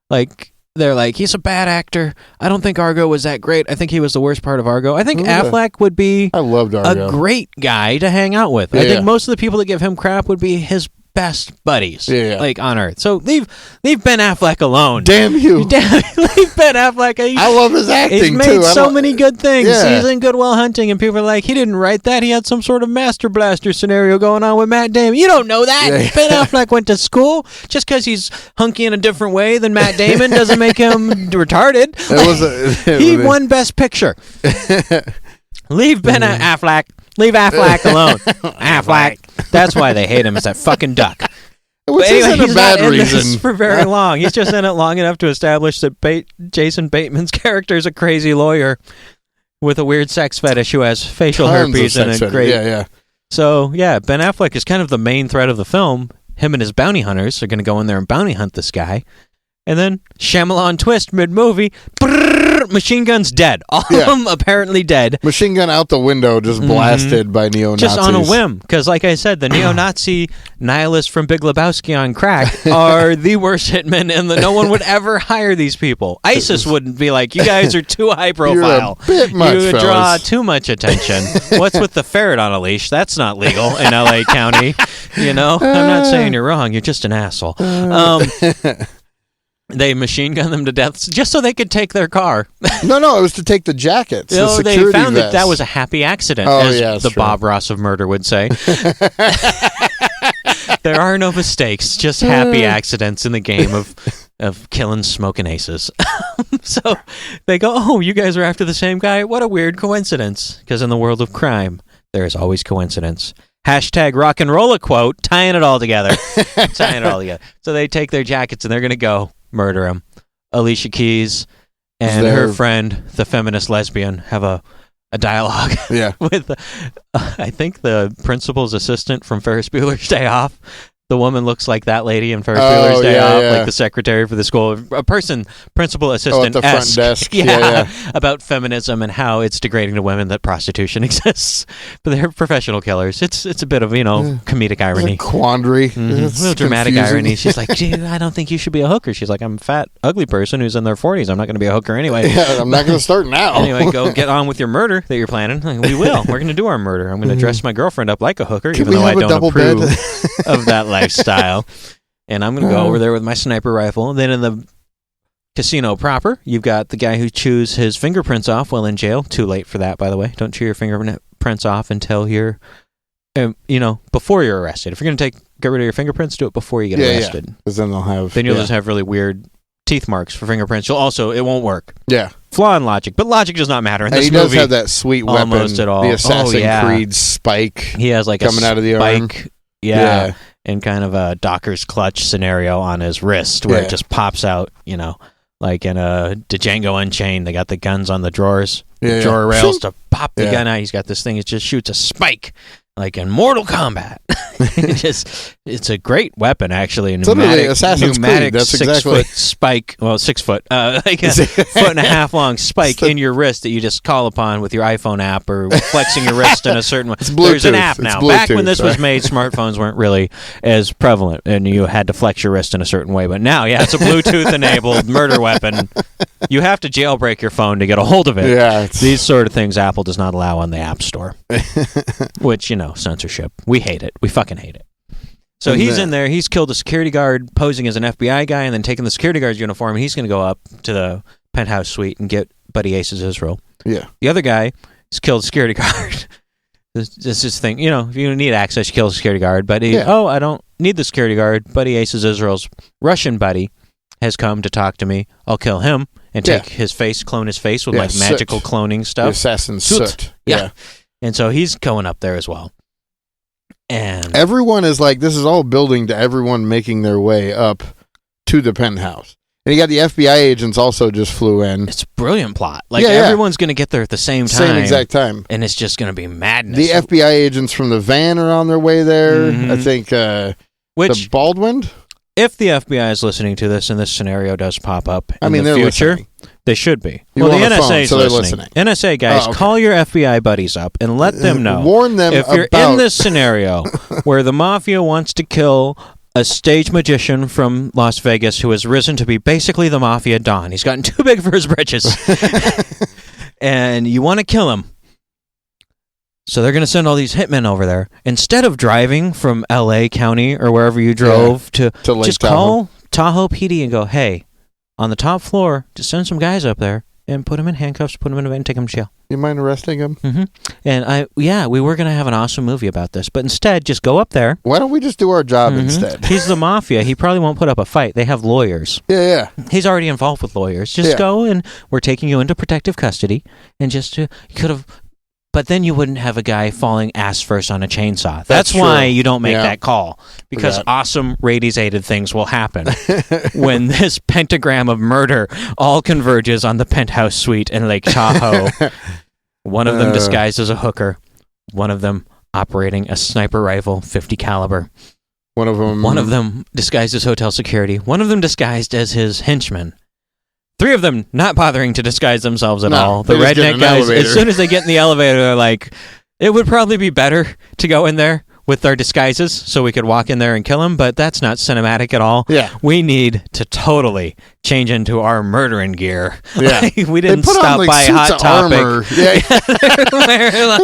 Like, they're like, he's a bad actor. I don't think Argo was that great. I think he was the worst part of Argo. I think Affleck would be I loved Argo. a great guy to hang out with. I think most of the people that give him crap would be his best buddies, like on Earth. So leave Ben Affleck alone. Damn you. Leave Ben Affleck. I love his acting, He's made too. so many good things. Yeah. He's in Good Will Hunting, and people are like, he didn't write that. He had some sort of Master Blaster scenario going on with Matt Damon. You don't know that. Yeah. Ben Affleck went to school. Just because he's hunky in a different way than Matt Damon doesn't make him retarded. He won Best Picture. Leave Ben Affleck. Leave Affleck alone. Affleck. That's why they hate him. Is that fucking duck. Which isn't a bad reason for very long. He's just in it long enough to establish that Jason Bateman's character is a crazy lawyer with a weird sex fetish who has facial herpes and a great. Yeah. So Ben Affleck is kind of the main thread of the film. Him and his bounty hunters are going to go in there and bounty hunt this guy. And then Shyamalan twist mid-movie, machine gun's dead. All of them apparently dead. Machine gun out the window, just blasted by neo-Nazis. Just on a whim. Because like I said, the neo-Nazi nihilists from Big Lebowski on crack are the worst hitmen, and no one would ever hire these people. ISIS wouldn't be like, you guys are too high profile. You're a bit much, you draw fellas. too much attention. What's with the ferret on a leash? That's not legal in L.A. County. I'm not saying you're wrong. You're just an asshole. They machine gun them to death just so they could take their car. No, it was to take the jackets. The they security found vests. that was a happy accident, as the true. Bob Ross of murder would say. There are no mistakes, just happy accidents in the game of killing smoking aces. So they go, oh, you guys are after the same guy? What a weird coincidence. Because in the world of crime, there is always coincidence. Hashtag Rock'n'Rolla quote, tying it all together. So they take their jackets and they're going to go murder him. Alicia Keys and her friend, the feminist lesbian, have a dialogue with, I think, the principal's assistant from Ferris Bueller's Day Off. The woman looks like that lady in Ferris Bueller's Day Off, like the secretary for the school. Principal assistant at the front desk. About feminism and how it's degrading to women that prostitution exists. But they're professional killers. It's a bit of, comedic irony. It's a quandary. Mm-hmm. It's a little dramatic confusing. irony. She's like, dude, I don't think you should be a hooker. She's like, I'm a fat, ugly person who's in their 40s. I'm not going to be a hooker anyway. Yeah, I'm not going to start now. Anyway, go get on with your murder that you're planning. Like, we will. We're going to do our murder. I'm going to dress my girlfriend up like a hooker, even though I don't approve of that lifestyle. And I'm going to go over there with my sniper rifle. And then in the casino proper, you've got the guy who chews his fingerprints off while in jail. Too late for that, by the way. Don't chew your fingerprints off until you're, before you're arrested. If you're going to get rid of your fingerprints, do it before you get arrested. Because then you'll just have really weird teeth marks for fingerprints. It won't work. Yeah. Flaw in logic, but logic does not matter in this he movie. does have that sweet weapon, almost at all. the Assassin's Creed spike. He has like coming out of the arm. Yeah. And kind of a Docker's clutch scenario on his wrist where it just pops out, like in a Django Unchained. They got the guns on the drawers, drawer rails to pop the gun out. He's got this thing. It just shoots a spike like in Mortal Kombat. It's a great weapon, actually. It's literally Assassin's Creed. That's 6 foot spike. Well, 6 foot, like a foot and a half long spike in your wrist that you just call upon with your iPhone app or flexing your wrist in a certain way. There's an app now. Back when this was made, smartphones weren't really as prevalent, and you had to flex your wrist in a certain way. But now, it's a Bluetooth-enabled murder weapon. You have to jailbreak your phone to get a hold of it. Yeah, these sort of things Apple does not allow on the App Store, which censorship. We hate it. We fucking hate it. So he's in there. He's killed a security guard posing as an FBI guy and then taken the security guard's uniform. And he's going to go up to the penthouse suite and get Buddy Ace's Israel. Yeah. The other guy has killed a security guard. This is thing. You know, if you need access, you kill a security guard. But I don't need the security guard. Buddy Ace's Israel's Russian buddy has come to talk to me. I'll kill him and take his face, clone his face with like magical cloning stuff. The assassin soot. Yeah. And so he's going up there as well. And everyone is like, this is all building to everyone making their way up to the penthouse. And you got the FBI agents also just flew in. It's a brilliant plot. Like everyone's going to get there at the same time. Same exact time. And it's just going to be madness. The FBI agents from the van are on their way there. I think the Baldwin. If the FBI is listening to this and this scenario does pop up in the they're future, listening. They should be. The NSA is so listening. NSA guys, call your FBI buddies up and let them know. Warn them if you're in this scenario where the mafia wants to kill a stage magician from Las Vegas who has risen to be basically the mafia Don. He's gotten too big for his britches. And you want to kill him. So they're going to send all these hitmen over there. Instead of driving from L.A. County or wherever you drove to just call Tahoe PD and go, hey, on the top floor, just send some guys up there and put them in handcuffs, put them in a van, and take them to jail. You mind arresting him? Mm-hmm. And we were going to have an awesome movie about this, but instead, just go up there. Why don't we just do our job instead? He's the mafia. He probably won't put up a fight. They have lawyers. Yeah. He's already involved with lawyers. Just go and we're taking you into protective custody. And just, you could have... But then you wouldn't have a guy falling ass first on a chainsaw. That's why you don't make that call. Because awesome radiated things will happen when this pentagram of murder all converges on the penthouse suite in Lake Tahoe. One of them disguised as a hooker. One of them operating a sniper rifle, 50 caliber. One of them disguised as hotel security. One of them disguised as his henchman. 3 of them not bothering to disguise themselves at all. The redneck guys, as soon as they get in the elevator, they're like, it would probably be better to go in there with our disguises so we could walk in there and kill him, but that's not cinematic at all. Yeah. We need to totally change into our murdering gear. Yeah. We didn't stop by Hot Topic. Yeah.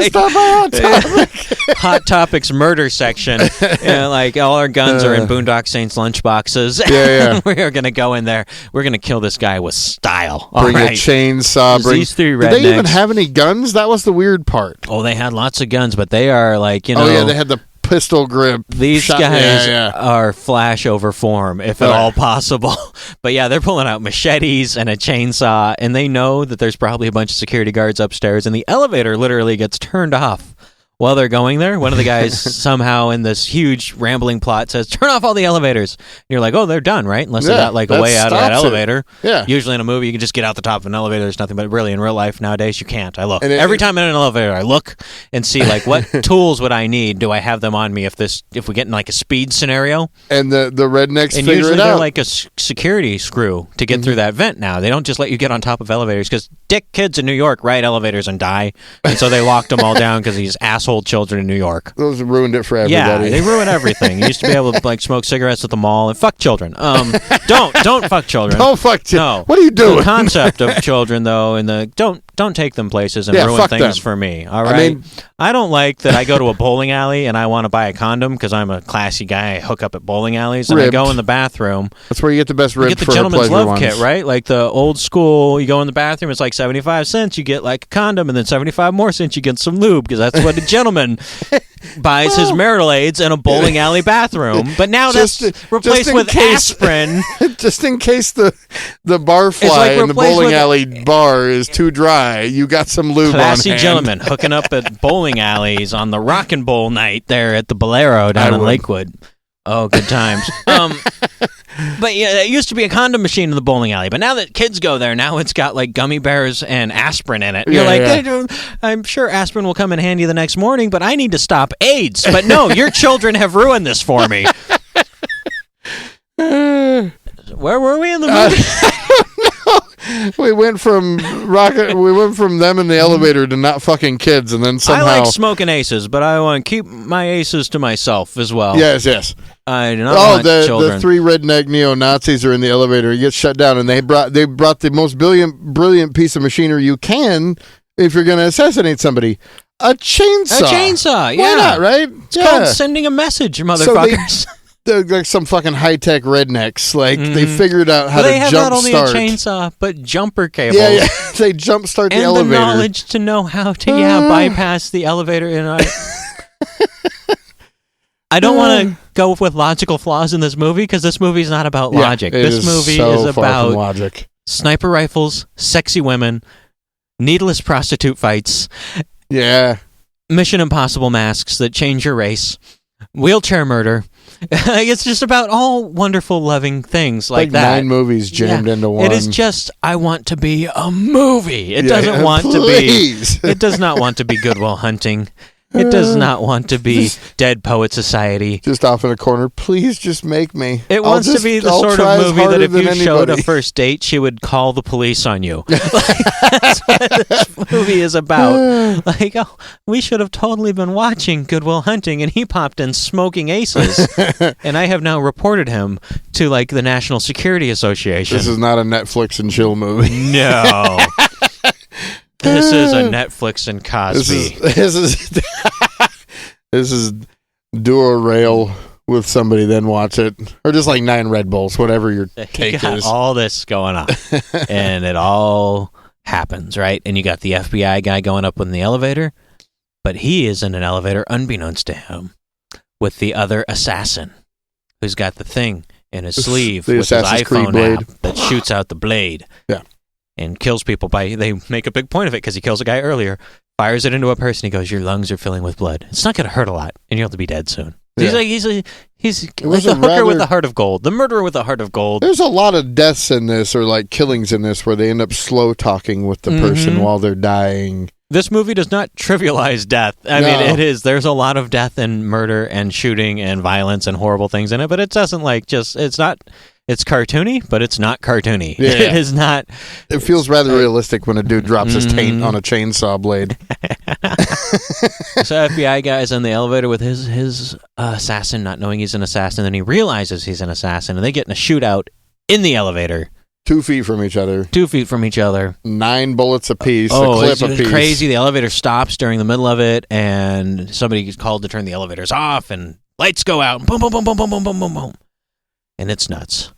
Stop by Hot Topic. Hot Topic's murder section. Like all our guns are in Boondock Saints lunchboxes. Yeah. We are going to go in there. We're going to kill this guy with style. Bring a chainsaw. These 3 rednecks. Did they even have any guns? That was the weird part. Oh, they had lots of guns, but they are like, Oh, yeah, they had the pistol grip. These guys are flash over form, if at all possible. But yeah, they're pulling out machetes and a chainsaw, and they know that there's probably a bunch of security guards upstairs, and the elevator literally gets turned off. While they're going there, one of the guys somehow in this huge rambling plot says, turn off all the elevators. And you're like, oh, they're done, right? Unless they got like a way out of that elevator. Yeah. Usually in a movie, you can just get out the top of an elevator. There's nothing, but really in real life nowadays, you can't. I look. Every time I'm in an elevator, I look and see like what tools would I need? Do I have them on me if we get in like a speed scenario? And the rednecks and figure usually it out. They're like a security screw to get through that vent now. They don't just let you get on top of elevators because dick kids in New York ride elevators and die. And so they locked them all down because these asshole children in New York. Those ruined it for everybody. Yeah, they ruin everything. You used to be able to like smoke cigarettes at the mall and fuck children. Don't fuck children. Don't fuck children. No. What are you doing? The concept of children, though, and don't take them places and ruin things for me. All right. I don't like that I go to a bowling alley and I want to buy a condom because I'm a classy guy. I hook up at bowling alleys and I go in the bathroom. That's where you get the best rib. You get the gentleman's love kit, right? Like the old school. You go in the bathroom, it's like 75 cents. You get like a condom, and then 75 more cents. You get some lube because that's what a gentleman buys his marital aids in a bowling alley bathroom. But now that's replaced with aspirin. Just in case the barfly in the bowling alley bar is too dry, you got some lube on hand. Classy gentleman hooking up at bowling alleys on the Rock and Bowl night there at the Bolero down in Lakewood. Oh, good times. But yeah, it used to be a condom machine in the bowling alley, but now that kids go there, now it's got like gummy bears and aspirin in it. You're I'm sure aspirin will come in handy the next morning, but I need to stop AIDS. But no, your children have ruined this for me. Where were we in the movie? We went from them in the elevator to not fucking kids, and then somehow I like smoking aces, but I want to keep my aces to myself as well. Yes. I do not want children. The 3 redneck neo-Nazis are in the elevator. He gets shut down, and they brought the most brilliant piece of machinery you can if you're going to assassinate somebody. A chainsaw. Yeah. Why not, right? It's called sending a message, motherfuckers. they're like some fucking high-tech rednecks. Like, they figured out how to They have jump not only start. a chainsaw, but jumper cables. Yeah. They jump start the and elevator. the knowledge to know how to bypass the elevator. And I don't want to go with logical flaws in this movie because this movie is not about logic. This movie is about logic. Sniper rifles, sexy women, needless prostitute fights, Mission Impossible masks that change your race, wheelchair murder. It's just about all wonderful, loving things like that. 9 movies jammed into one. It is just, I want to be a movie. It doesn't want to be. It does not want to be Good Will Hunting. It does not want to be Dead Poet Society. Just off in a corner. Please just make me. It wants to be the sort of movie that if you showed a first date, she would call the police on you. That's what this movie is about. Like, oh, we should have totally been watching Good Will Hunting, and he popped in Smoking Aces, and I have now reported him to, like, the National Security Association. This is not a Netflix and chill movie. No. This is a Netflix and Cosby. This is do a rail with somebody, then watch it, or just like 9 Red Bulls, whatever your take is. All this going on, and it all happens, right? And you got the FBI guy going up in the elevator, but he is in an elevator unbeknownst to him with the other assassin, who's got the thing in his sleeve with his iPhone app that shoots out the blade. Yeah. And kills people they make a big point of it because he kills a guy earlier, fires it into a person. He goes, "Your lungs are filling with blood. It's not going to hurt a lot, and you'll have to be dead soon." Yeah. He's like the hooker with the heart of gold, the murderer with the heart of gold. There's a lot of deaths in this, or like killings in this, where they end up slow talking with the person while they're dying. This movie does not trivialize death. I mean, it is. There's a lot of death and murder and shooting and violence and horrible things in it, but it doesn't it's not. It's cartoony, but it's not cartoony. Yeah. It is not. It feels rather realistic when a dude drops his taint on a chainsaw blade. So FBI guy's in the elevator with his assassin, not knowing he's an assassin. Then he realizes he's an assassin, and they get in a shootout in the elevator. 2 feet from each other. 2 feet from each other. 9 bullets apiece. A clip apiece. It's crazy. The elevator stops during the middle of it, and somebody gets called to turn the elevators off, and lights go out. And boom, boom, boom, boom, boom, boom, boom, boom, boom. And it's nuts.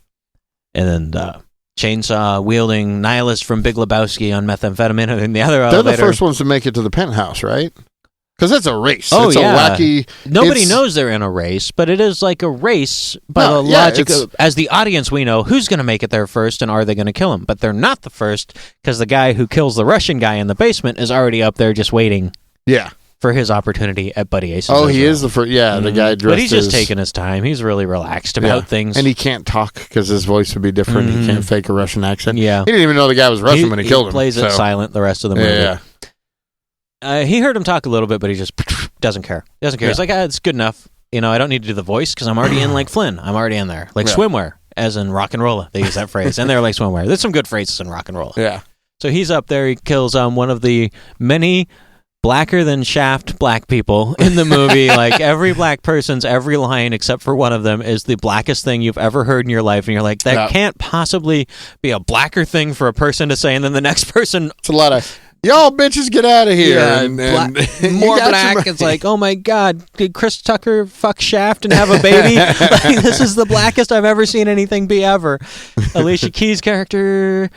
And then chainsaw wielding nihilist from Big Lebowski on methamphetamine in the other elevator. They're the first ones to make it to the penthouse, right? Because it's a race. Oh, it's a wacky... Nobody knows they're in a race, but it is like a race by the logic of, as the audience we know, who's going to make it there first and are they going to kill him? But they're not the first because the guy who kills the Russian guy in the basement is already up there just waiting. Yeah. For his opportunity at Buddy Ace's. Oh, he is the first. Yeah, the guy dressed. But he's just taking his time. He's really relaxed about things. And he can't talk because his voice would be different. He can't fake a Russian accent. Yeah. He didn't even know the guy was Russian when he killed him. He plays it silent the rest of the movie. Yeah. He heard him talk a little bit, but he just doesn't care. Doesn't care. He's like, it's good enough. You know, I don't need to do the voice because I'm already in like Flynn. I'm already in there. Like swimwear, as in Rock'n'Rolla. They use that phrase. And they're like swimwear. There's some good phrases in Rock'n'Rolla. Yeah. So he's up there. He kills one of the many blacker than Shaft black people in the movie. Like every black person's every line except for one of them is the blackest thing you've ever heard in your life, and you're like, that can't possibly be a blacker thing for a person to say. And then the next person, it's a lot of y'all bitches get out of here. And more black. It's like, oh my god, did Chris Tucker fuck Shaft and have a baby? Like, this is the blackest I've ever seen anything be ever. Alicia Keys' character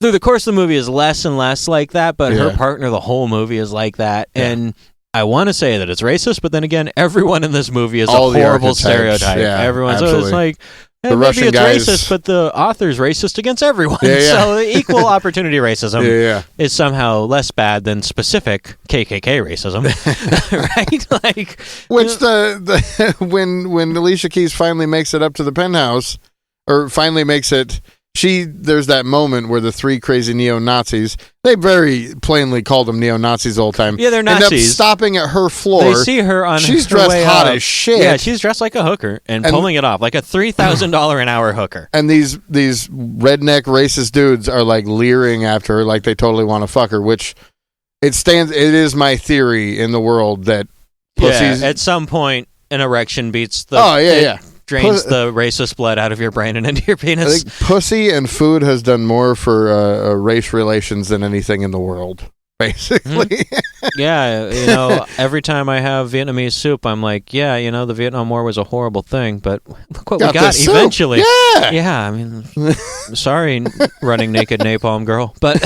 through the course of the movie is less and less like that, but her partner the whole movie is like that. And I want to say that it's racist, but then again, everyone in this movie is all a horrible stereotype. Everyone's so it's like, the maybe it's racist, but the author's racist against everyone. So equal opportunity racism is somehow less bad than specific KKK racism, right? Like, which when Alicia Keys finally makes it up to the penthouse, or finally makes it. There's that moment where the 3 crazy neo-Nazis, they very plainly called them neo-Nazis the whole time. Yeah, they're Nazis. End up stopping at her floor. They see her on she's her dressed way hot up. as shit. Yeah, she's dressed like a hooker and pulling it off, like a $3,000 an hour hooker. And these redneck racist dudes are like leering after her like they totally want to fuck her, which it is my theory in the world that pussies... Yeah, at some point, an erection beats the... drains the racist blood out of your brain and into your penis. I think pussy and food has done more for race relations than anything in the world. basically. Yeah, every time I have Vietnamese soup, I'm like, yeah, the Vietnam War was a horrible thing, but look what we got eventually. Yeah. I mean, sorry, running naked napalm girl, but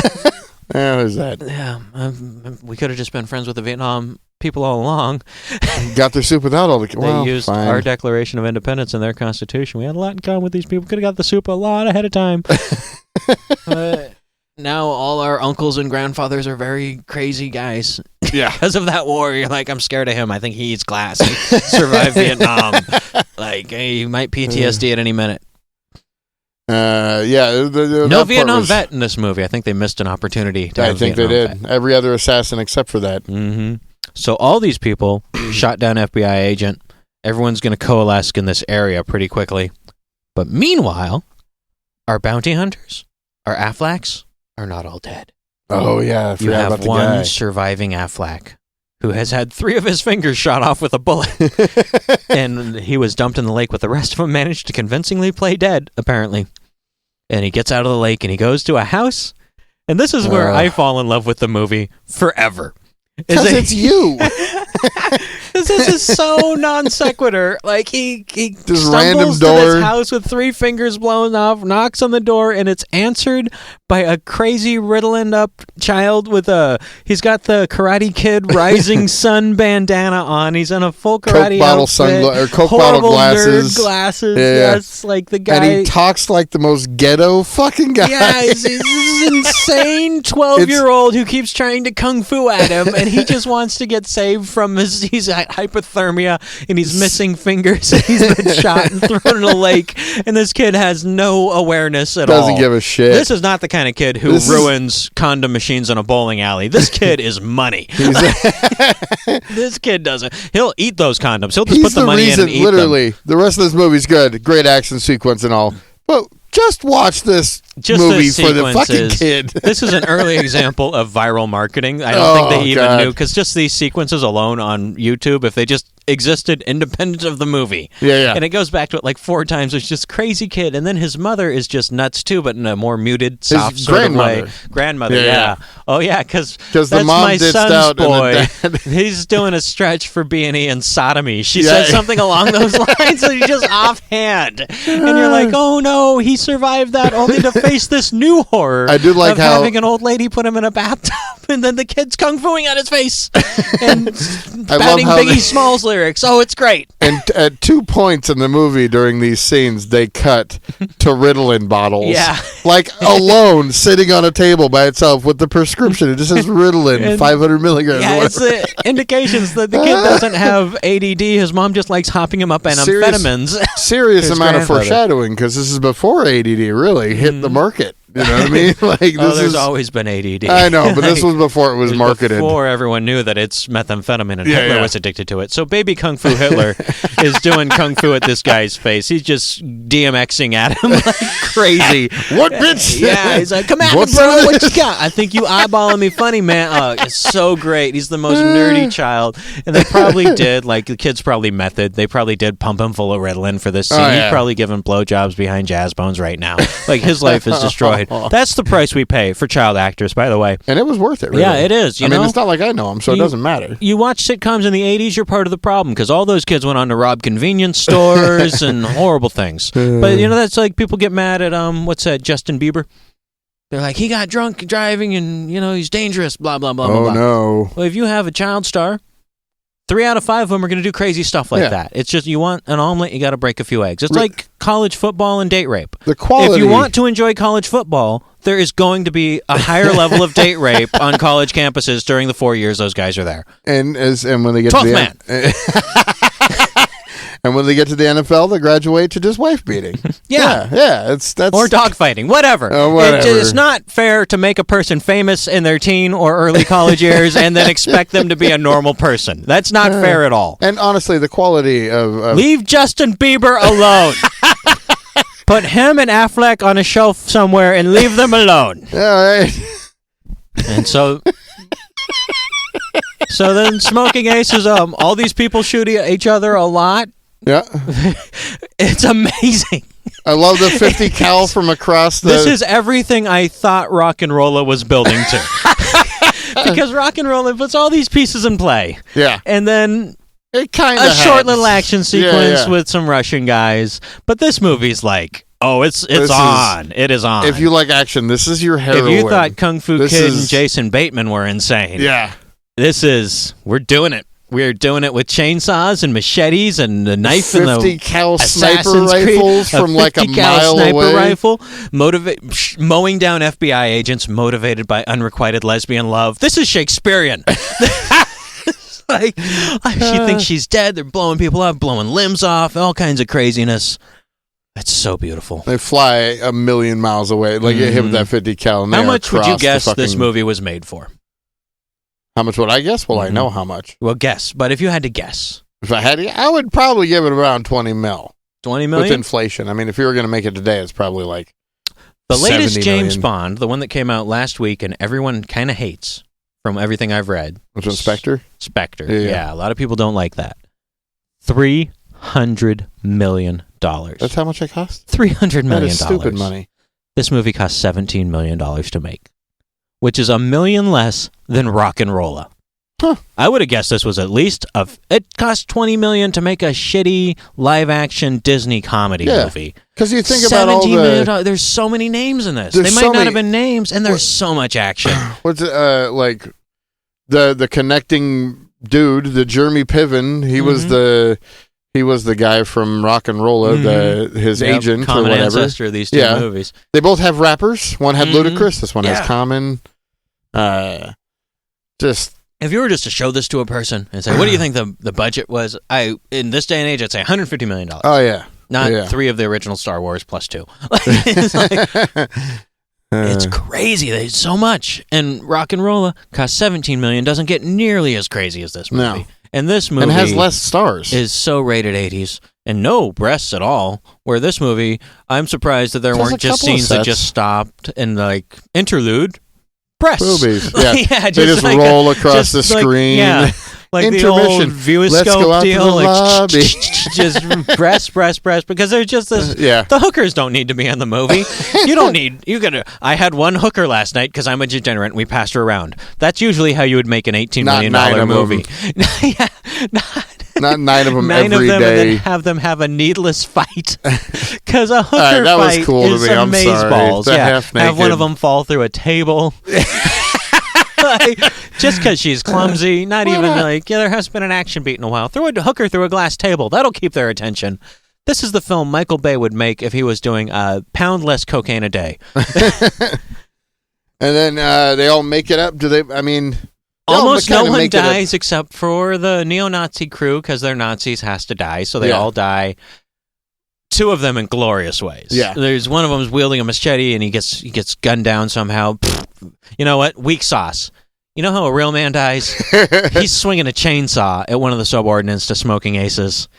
yeah, what is that? Yeah, we could have just been friends with the Vietnam people all along. Got their soup without all the. They used our Declaration of Independence and their Constitution. We had a lot in common with these people. Could have got the soup a lot ahead of time. Now all our uncles and grandfathers are very crazy guys. Yeah. Because of that war, you're like, I'm scared of him. I think he eats glass. He survived Vietnam. Like, he might PTSD at any minute. Yeah. No Vietnam vet in this movie. I think they missed an opportunity to have I think Vietnam they did. vet. Every other assassin except for that. Mm-hmm. So all these people shot down FBI agent. Everyone's going to coalesce in this area pretty quickly. But meanwhile, our bounty hunters, our Afflecks, are not all dead. Oh, yeah. You have one surviving Affleck who has had 3 of his fingers shot off with a bullet. And he was dumped in the lake, but the rest of them managed to convincingly play dead, apparently. And he gets out of the lake and he goes to a house. And this is where I fall in love with the movie forever. Because it's you. This is so non sequitur. Like he just stumbles to this house with 3 fingers blown off, knocks on the door, and it's answered by a crazy riddling up child with he's got the Karate Kid Rising Sun bandana on. He's in a full karate outfit. Coke bottle glasses. Nerd glasses. Yeah. Yes, like the guy. And he talks like the most ghetto fucking guy. Yeah, he's this insane 12-year-old who keeps trying to kung fu at him, and he just wants to get saved from he's at hypothermia, and he's missing fingers, and he's been shot and thrown in a lake, and this kid has no awareness at all. Doesn't give a shit. This is not the kind of kid who ruins condom machines in a bowling alley. This kid is money. This kid doesn't. He'll eat those condoms. He'll just put the money in and eat literally, them. The rest of this movie's good. Great action sequence and all. But just watch this movie for the fucking kid. This is an early example of viral marketing. I don't think they even knew, because just these sequences alone on YouTube, if they just existed independent of the movie. Yeah. And it goes back to it like 4 times. It's just crazy kid. And then his mother is just nuts too, but in a more muted, soft sort of way. Grandmother, yeah. Oh, yeah, because that's the mom my son's out boy. He's doing a stretch for B&E and sodomy. She says something along those lines, and he's just offhand. And you're like, oh no, he survived that only to face this new horror I do like of how having an old lady put him in a bathtub, and then the kid's kung fuing at his face and spouting Biggie Smalls lyrics. Oh, it's great. And at 2 points in the movie during these scenes, they cut to Ritalin bottles. Yeah. Like alone, sitting on a table by itself with the prescription. It just says Ritalin, 500 milligrams. Yeah, it's the indications that the kid doesn't have ADD. His mom just likes hopping him up on amphetamines. Serious amount of foreshadowing, because this is before ADD really hit the market. You know what I mean? Like, there's always been ADD. I know, but this was before it was marketed. Before everyone knew that it's methamphetamine and Hitler was addicted to it. So baby Kung Fu Hitler is doing Kung Fu at this guy's face. He's just DMXing at him like crazy. What, bitch? Yeah, he's like, come at me, bro. What you got? I think you eyeballing me funny, man. Oh, it's so great. He's the most nerdy child. And they probably did, like, the kid's probably method. They probably did pump him full of Ritalin for this scene. He's probably giving blowjobs behind jazz bones right now. Like, his life is destroyed. That's the price we pay for child actors, by the way. And it was worth it, really. Yeah, it is. I mean, it's not like I know him, so it doesn't matter. You watch sitcoms in the 80s, you're part of the problem, because all those kids went on to rob convenience stores and horrible things. But, that's like people get mad at, what's that, Justin Bieber? They're like, he got drunk driving and, he's dangerous, blah, blah, blah, blah, blah. Oh, no. Well, if you have a child star, 3 out of 5 of them are going to do crazy stuff like that. It's just, you want an omelet, you got to break a few eggs. It's like college football and date rape. The quality. If you want to enjoy college football, there is going to be a higher level of date rape on college campuses during the 4 years those guys are there. And when they get 12th to the man. And when they get to the NFL, they graduate to just wife beating. Yeah. That's or dogfighting, whatever. It's not fair to make a person famous in their teen or early college years and then expect them to be a normal person. That's not fair at all. And honestly, the quality of leave Justin Bieber alone. Put him and Affleck on a shelf somewhere and leave them alone. All right. And so then Smoking Ace is all these people shoot each other a lot. Yeah. It's amazing. I love the 50 cal from across the... This is everything I thought Rock'n'Rolla was building to. because Rock'n'Rolla puts all these pieces in play. Yeah. And then it kind of short little action sequence with some Russian guys. But this movie's like, oh, it's on. It is on. If you like action, this is your heroine. If you thought Kung Fu Kid and Jason Bateman were insane, we're doing it. We're doing it with chainsaws and machetes and the knife and the 50 cal sniper Assassin's Creed, rifles from like a mile sniper away. Rifle, mowing down FBI agents motivated by unrequited lesbian love. This is Shakespearean. Like, she thinks she's dead. They're blowing people up, blowing limbs off, all kinds of craziness. It's so beautiful. They fly a million miles away. Like, you hit with that 50 cal. And how much would you guess this movie was made for? How much would I guess? Well, I know how much. Well, guess. But if you had to guess. If I had to, I would probably give it around 20 mil. 20 million? With inflation. I mean, if you were going to make it today, it's probably like the latest James million. Bond, the one that came out last week and everyone kind of hates from everything I've read. Which one, Spectre? Spectre. Yeah, a lot of people don't like that. $300 million. That's how much it cost? $300 million. That is stupid money. This movie cost $17 million to make, which is $1 million less than Rock'n'Rolla. Huh. I would have guessed this was at least it cost $20 million to make a shitty live-action Disney comedy movie. Because you think about all the... There's so many names in this. They might not have been names, and there's so much action. What's it, like the connecting dude, the Jeremy Piven? He was the guy from Rock'n'Rolla, his agent or whatever. Ancestor of these two movies. They both have rappers. One had Ludacris. This one has Common. If you were just to show this to a person and say, what do you think the budget was? In this day and age, I'd say $150 million. Oh, yeah. Not 3 of the original Star Wars plus 2. It's crazy. There's so much. And Rock'n'Rolla cost $17 million. Doesn't get nearly as crazy as this movie. No. And this movie... And has less stars. ...is so rated 80s. And no breasts at all. Where this movie, I'm surprised that there weren't just scenes that just stopped and, like, interlude. Breasts. Boobies. Yeah. They just like roll across the screen. Like intermission. The old Let's go viewoscope out deal. to the Like, lobby. just breast. Because there's just this. The hookers don't need to be in the movie. You don't need. I had one hooker last night because I'm a degenerate and we passed her around. That's usually how you would make an $18 million movie. Not 9 of them 9 every of them day. And then have them have a needless fight. Because a hooker that was fight cool to is me. I'm sorry. amazeballs. Half naked. Have one of them fall through a table. Just because she's clumsy, not even like, there hasn't been an action beat in a while. Throw a hooker through a glass table. That'll keep their attention. This is the film Michael Bay would make if he was doing a pound less cocaine a day. And then they all make it up. Do they? I mean, almost no one dies except for the neo-Nazi crew because they're Nazis, has to die, so they all die. 2 of them in glorious ways. Yeah. There's one of them's wielding a machete and he gets gunned down somehow. You know what? Weak sauce. You know how a real man dies? He's swinging a chainsaw at one of the subordinates to Smoking Aces.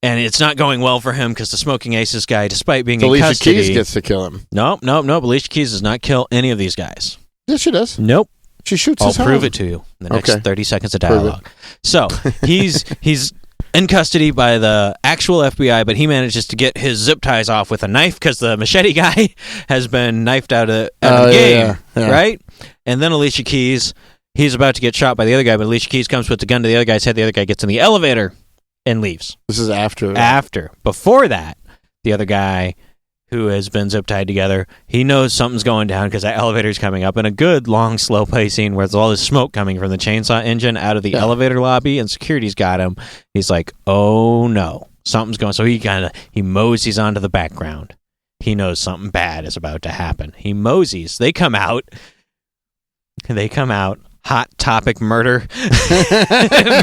And it's not going well for him because the Smoking Aces guy, despite being in custody... Alicia Keys gets to kill him. Nope. Alicia Keys does not kill any of these guys. Yes, she does. Nope. She shoots his I'll prove home. it to you in the next 30 seconds of dialogue. So, he's in custody by the actual FBI, but he manages to get his zip ties off with a knife because the machete guy has been knifed out of the game, right? And then Alicia Keys, he's about to get shot by the other guy, but Alicia Keys comes with the gun to the other guy's head. The other guy gets in the elevator and leaves. This is after. Before that, the other guy who has been zip tied together, he knows something's going down because that elevator's coming up, and a good long slow play scene where there's all this smoke coming from the chainsaw engine out of the elevator lobby, and security's got him. He's like, oh no, something's going. So he moseys onto the background. He knows something bad is about to happen. He moseys. They come out. Hot topic murder.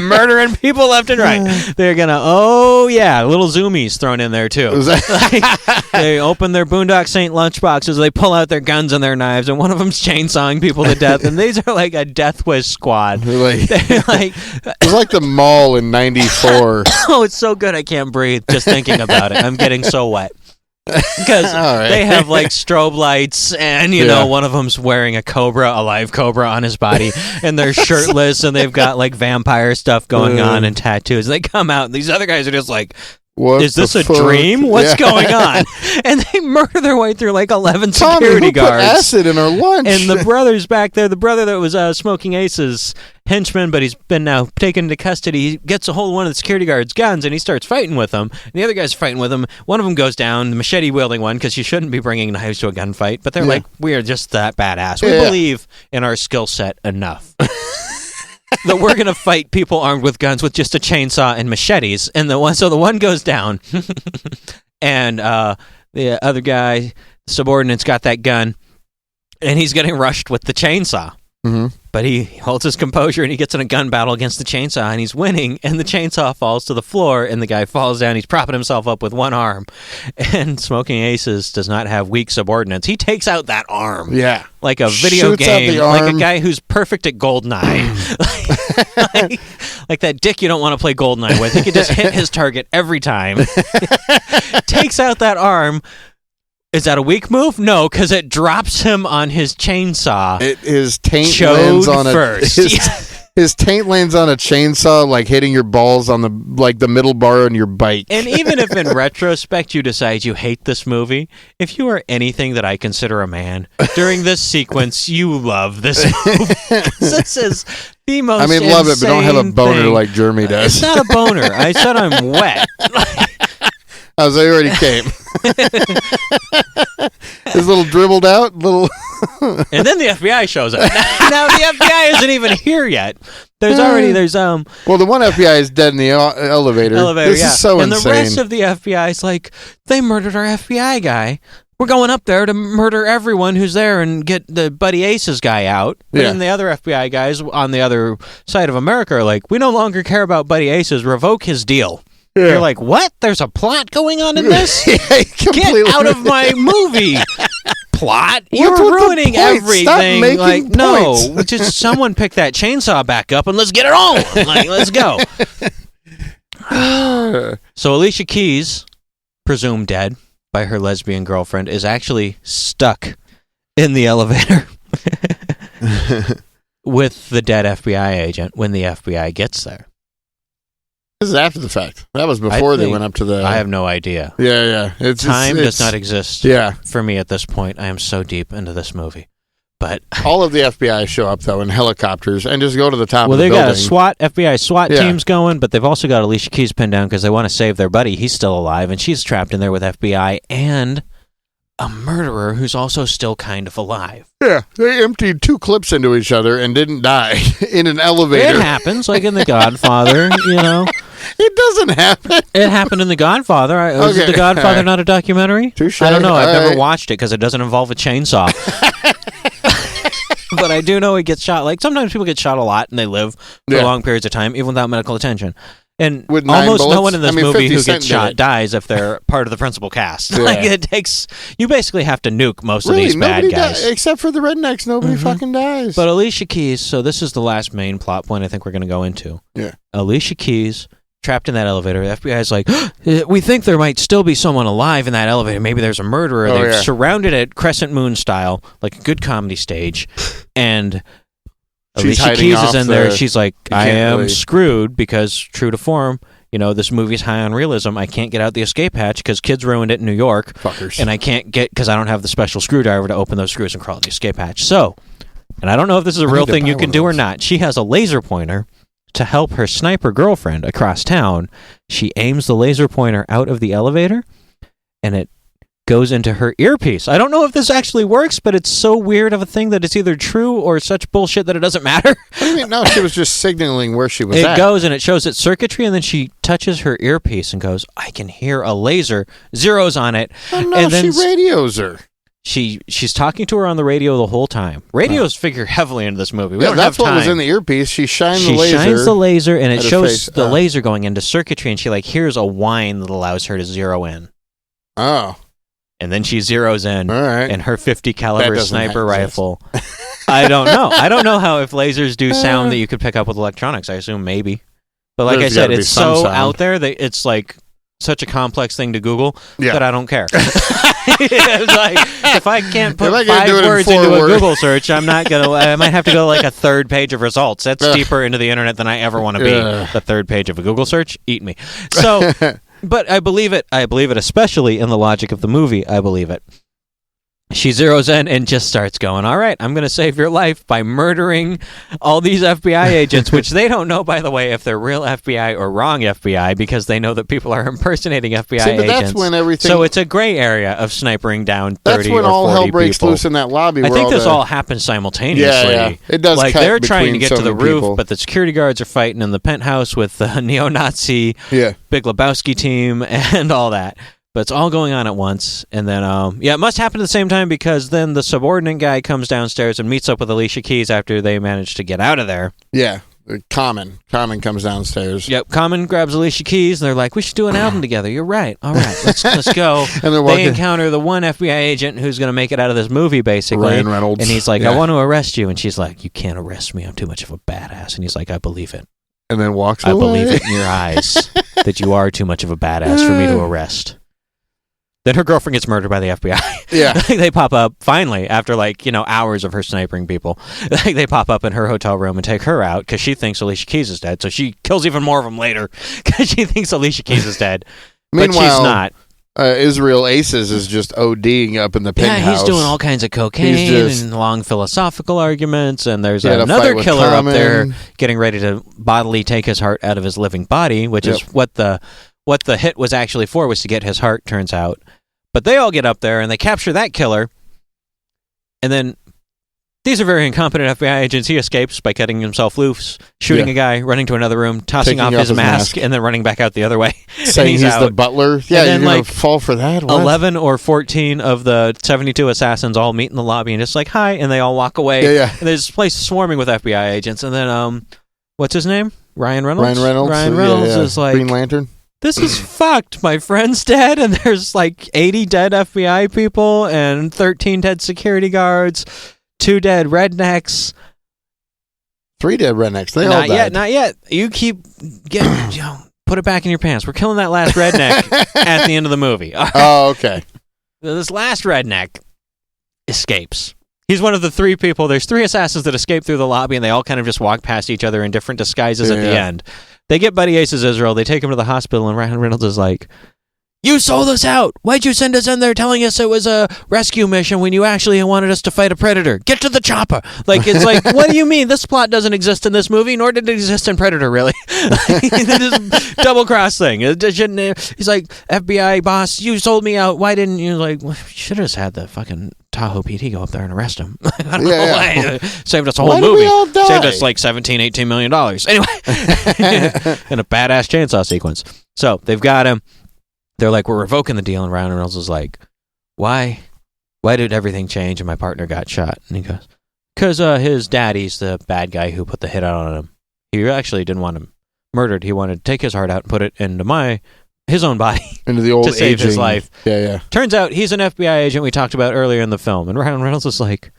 Murdering people left and right. They're gonna, little zoomies thrown in there too. They open their Boondock Saint lunchboxes, they pull out their guns and their knives, and one of them's chainsawing people to death, and these are like a Death Wish squad. It was like the mall in 94. Oh, it's so good I can't breathe just thinking about it. I'm getting so wet. Because they have like strobe lights and one of them's wearing a live cobra on his body, and they're shirtless and they've got like vampire stuff going on and tattoos. They come out and these other guys are just like is this a dream? What's going on? And they murder their way through like 11 security guards. Put acid in our lunch. And the brother's back there. The brother that was Smoking Ace's henchman, but he's been now taken into custody. He gets a hold of one of the security guards' guns, and he starts fighting with them. And the other guy's fighting with him. One of them goes down, the machete-wielding one, because you shouldn't be bringing knives to a gunfight. But they're like, we are just that badass. We believe in our skill set enough that we're going to fight people armed with guns with just a chainsaw and machetes. And the one goes down, and the other guy, subordinate's got that gun, and he's getting rushed with the chainsaw. Mm-hmm. But he holds his composure, and he gets in a gun battle against the chainsaw, and he's winning, and the chainsaw falls to the floor, and the guy falls down. He's propping himself up with one arm. And Smoking Aces does not have weak subordinates. He takes out that arm. Yeah. Like a video game. Like a guy who's perfect at GoldenEye. like that dick you don't want to play GoldenEye with. He can just hit his target every time. Takes out that arm. Is that a weak move? No, because it drops him on his chainsaw. His taint lands on his taint lands on a chainsaw, like hitting your balls on the middle bar on your bike. And even if in retrospect you decide you hate this movie, if you are anything that I consider a man, during this sequence you love this movie. This is the most insane love it, but don't have a boner thing. like Jeremy does. It's not a boner. I said I'm wet. I already came. His little dribbled out, and then the FBI shows up. Now the FBI isn't even here yet. There's well, the one FBI is dead in the elevator. This is so and insane. And the rest of the FBI is like, they murdered our FBI guy. We're going up there to murder everyone who's there and get the Buddy Aces guy out. And then the other FBI guys on the other side of America are like, we no longer care about Buddy Aces. Revoke his deal. Yeah. You're like, what? There's a plot going on in this? Get out of my movie plot. You're ruining everything. Stop making points. No, just someone pick that chainsaw back up and let's get it on. Like, let's go. So Alicia Keys, presumed dead by her lesbian girlfriend, is actually stuck in the elevator with the dead FBI agent when the FBI gets there. This is after the fact. That was before they went up to the... I have no idea. Yeah. Time does not exist for me at this point. I am so deep into this movie. But all of the FBI show up, though, in helicopters and just go to the top of the building. building. Well, they got FBI SWAT teams going, but they've also got Alicia Keys pinned down because they want to save their buddy. He's still alive, and she's trapped in there with FBI and a murderer who's also still kind of alive. Yeah, they emptied 2 clips into each other and didn't die in an elevator. It happens, like in The Godfather, you know. It doesn't happen. It happened in The Godfather. Was The Godfather not a documentary? Touché. I don't know. I've never watched it because it doesn't involve a chainsaw. But I do know he gets shot. Like, sometimes people get shot a lot and they live for long periods of time, even without medical attention. And almost no one in this movie who gets shot dies if they're part of the principal cast. Yeah. Like, it takes... You basically have to nuke most of these bad guys. Except for the rednecks, nobody fucking dies. But Alicia Keys, so this is the last main plot point I think we're going to go into. Yeah. Alicia Keys, trapped in that elevator. The FBI is like, we think there might still be someone alive in that elevator. Maybe there's a murderer. They've surrounded it Crescent Moon style, like a good comedy stage. And... Alicia Keys is in there. She's like, I am screwed because, true to form, you know, this movie's high on realism. I can't get out the escape hatch because kids ruined it in New York. Fuckers. And I can't get, because I don't have the special screwdriver to open those screws and crawl out the escape hatch. So, and I don't know if this is a real thing you can do or not. She has a laser pointer to help her sniper girlfriend across town. She aims the laser pointer out of the elevator, and it goes into her earpiece. I don't know if this actually works, but it's so weird of a thing that it's either true or such bullshit that it doesn't matter. What do you mean? No, she was just signaling where she was at. It goes and it shows its circuitry, and then she touches her earpiece and goes, I can hear a laser, zeros on it. Oh, no, and then she radios her. She's talking to her on the radio the whole time. Radios figure heavily into this movie. That's what was in the earpiece. She shines the laser. She shines the laser, and it shows the laser going into circuitry, and she like hears a whine that allows her to zero in. Oh. And then she zeroes in, and her 50 caliber sniper rifle. I don't know. I don't know how if lasers do sound that you could pick up with electronics. I assume maybe. But like I said, it's so out there that it's like such a complex thing to Google that I don't care. It's like, if I can't put 5 words into a Google search, I'm not gonna. I might have to go like a 3rd page of results. That's deeper into the internet than I ever want to be. The 3rd page of a Google search, eat me. So. But I believe it. I believe it, especially in the logic of the movie. I believe it. She zeroes in and just starts going, all right, I'm going to save your life by murdering all these FBI agents, which they don't know, by the way, if they're real FBI or wrong FBI, because they know that people are impersonating FBI agents. That's when everything... So it's a gray area of snipering down 30 or 40 people. That's when all hell breaks loose in that lobby. I think this all happens simultaneously. Yeah. It does. Like, they're trying to get to the roof, people. but the security guards are fighting in the penthouse with the neo-Nazi Big Lebowski team and all that. But it's all going on at once. And then, it must happen at the same time, because then the subordinate guy comes downstairs and meets up with Alicia Keys after they manage to get out of there. Yeah. Common comes downstairs. Yep. Common grabs Alicia Keys, and they're like, we should do an album together. You're right. All right, let's go. And they encounter the one FBI agent who's going to make it out of this movie, basically. Ryan Reynolds. And he's like, I want to arrest you. And she's like, you can't arrest me. I'm too much of a badass. And he's like, I believe it. And then walks away. I believe it in your eyes that you are too much of a badass for me to arrest. Then her girlfriend gets murdered by the FBI. Yeah. They pop up, finally, after hours of her sniping people. They pop up in her hotel room and take her out because she thinks Alicia Keys is dead. So she kills even more of them later because she thinks Alicia Keys is dead. But she's not. Israel Aces is just ODing up in the penthouse. Yeah, he's doing all kinds of cocaine and long philosophical arguments, and there's another killer up there getting ready to bodily take his heart out of his living body, which is what the hit was actually for, was to get his heart, turns out. But they all get up there, and they capture that killer, and then these are very incompetent FBI agents. He escapes by cutting himself loose, shooting a guy, running to another room, taking off his mask, and then running back out the other way. Saying he's the butler. Yeah, and then, you're going to fall for that? What? 11 or 14 of the 72 assassins all meet in the lobby and just like, hi, and they all walk away. Yeah. And there's this place swarming with FBI agents. And then, what's his name? Ryan Reynolds? Ryan Reynolds is like... Green Lantern? This is fucked. My friend's dead, and there's 80 dead FBI people and 13 dead security guards, 2 dead rednecks. 3 dead rednecks. They all died. Not yet. You keep getting... put it back in your pants. We're killing that last redneck at the end of the movie. Right. Oh, okay. This last redneck escapes. He's one of the 3 people. There's 3 assassins that escape through the lobby, and they all kind of just walk past each other in different disguises at the end. They get Buddy Ace's Israel. They take him to the hospital, and Ryan Reynolds is like, you sold us out. Why'd you send us in there telling us it was a rescue mission when you actually wanted us to fight a predator? Get to the chopper. It's like, what do you mean? This plot doesn't exist in this movie, nor did it exist in Predator, really. This double-cross thing. He's like, FBI boss, you sold me out. Why didn't you? Like, well, you should have just had the fucking Tahoe PD go up there and arrest him. I don't know why. Saved us a whole movie. Saved us $17-18 million. Anyway, in a badass chainsaw sequence. So they've got him. They're like, we're revoking the deal, and Ryan Reynolds is like, why did everything change and my partner got shot? And he goes, because his daddy's the bad guy who put the hit out on him. He actually didn't want him murdered. He wanted to take his heart out and put it into his own body, into the old to save his life. Yeah. Turns out he's an FBI agent we talked about earlier in the film, and Ryan Reynolds is like,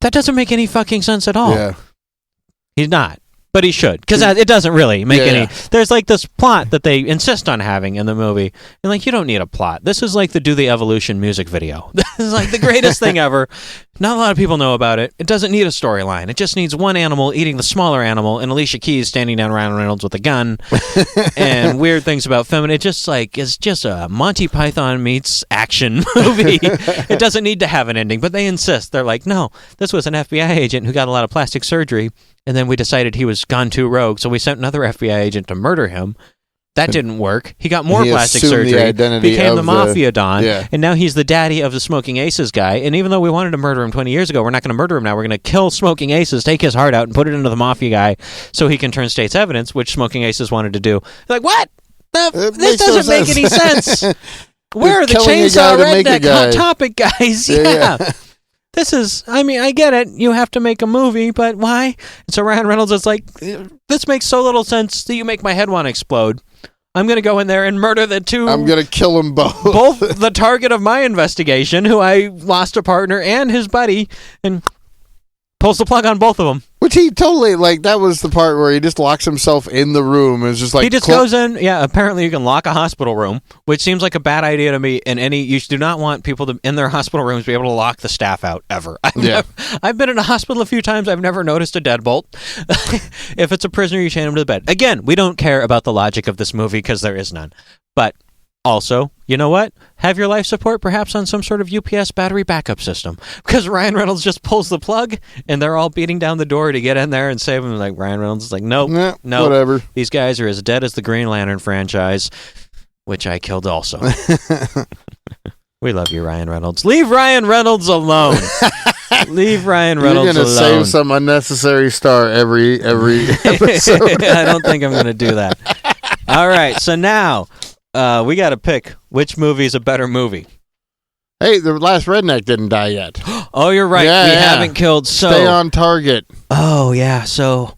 that doesn't make any fucking sense at all. Yeah. He's not. But he should, because it doesn't really make any... There's this plot that they insist on having in the movie, and you don't need a plot. This is the Do the Evolution music video. This is the greatest thing ever. Not a lot of people know about it. It doesn't need a storyline. It just needs one animal eating the smaller animal, and Alicia Keys standing down Ryan Reynolds with a gun, and weird things about feminine. It just it's just a Monty Python meets action movie. It doesn't need to have an ending, but they insist. They're like, no, this was an FBI agent who got a lot of plastic surgery, and then we decided he was gone too rogue, so we sent another FBI agent to murder him. That didn't work. He got more plastic surgery, became the mafia don, and now he's the daddy of the Smoking Aces guy. And even though we wanted to murder him 20 years ago, we're not going to murder him now. We're going to kill Smoking Aces, take his heart out, and put it into the mafia guy so he can turn state's evidence, which Smoking Aces wanted to do. They're like, what? This doesn't make any sense. Where are the chainsaw redneck hot topic guys? Yeah. This is, I get it. You have to make a movie, but why? And so Ryan Reynolds is like, this makes so little sense that you make my head want to explode. I'm going to go in there and murder the 2. I'm going to kill them both. Both the target of my investigation, who I lost a partner, and his buddy. And Pulls the plug on both of them. Which he totally, like, that was the part where he just locks himself in the room. And is just like... He just goes in, apparently you can lock a hospital room, which seems like a bad idea to me. You do not want people to, in their hospital rooms, be able to lock the staff out, ever. I've been in a hospital a few times. I've never noticed a deadbolt. If it's a prisoner, you chain him to the bed. Again, we don't care about the logic of this movie because there is none. But... also, you know what? Have your life support perhaps on some sort of UPS battery backup system. Because Ryan Reynolds just pulls the plug, and they're all beating down the door to get in there and save him. Like, Ryan Reynolds is like, nope, no. Whatever. These guys are as dead as the Green Lantern franchise, which I killed also. We love you, Ryan Reynolds. Leave Ryan Reynolds alone. Leave Ryan Reynolds alone. You're going to save some unnecessary star every episode. I don't think I'm going to do that. All right, so now... we got to pick which movie is a better movie. Hey, the last redneck didn't die yet. Oh, you're right. We haven't killed. So stay on target. Oh yeah. So,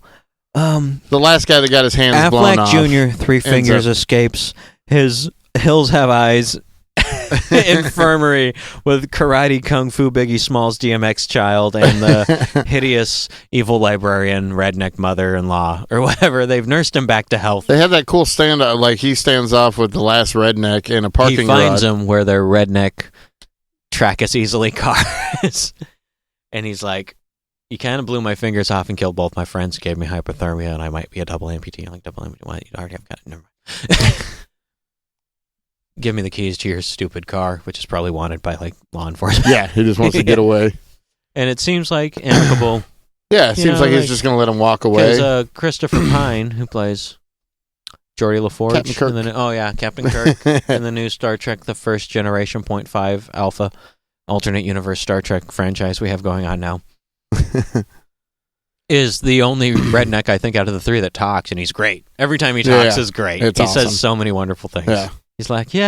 the last guy that got his hands blown off. Affleck Jr. Three Fingers escapes. His Hills Have Eyes infirmary with karate, kung fu, Biggie Smalls, DMX child, and the hideous evil librarian redneck mother-in-law or whatever. They've nursed him back to health. They have that cool stand like he stands off with the last redneck in a parking garage. He finds him where their redneck track us easily car is. And he's like, you kind of blew my fingers off and killed both my friends, gave me hypothermia, and I might be a double amputee. I'm like, double amputee? What? You already have got it. Never mind. Give me the keys to your stupid car, which is probably wanted by, like, law enforcement. Yeah, he just wants to get away. And it seems like amicable. Yeah, it seems like he's just going to let him walk away. Because Christopher Pine, who plays Geordie LaForge. Captain Kirk. Captain Kirk. In the new Star Trek, the First Generation .5 Alpha alternate universe Star Trek franchise we have going on now. Is the only redneck, I think, out of the three that talks, and he's great. Every time he talks is great. He says so many wonderful things. Yeah. He's like, he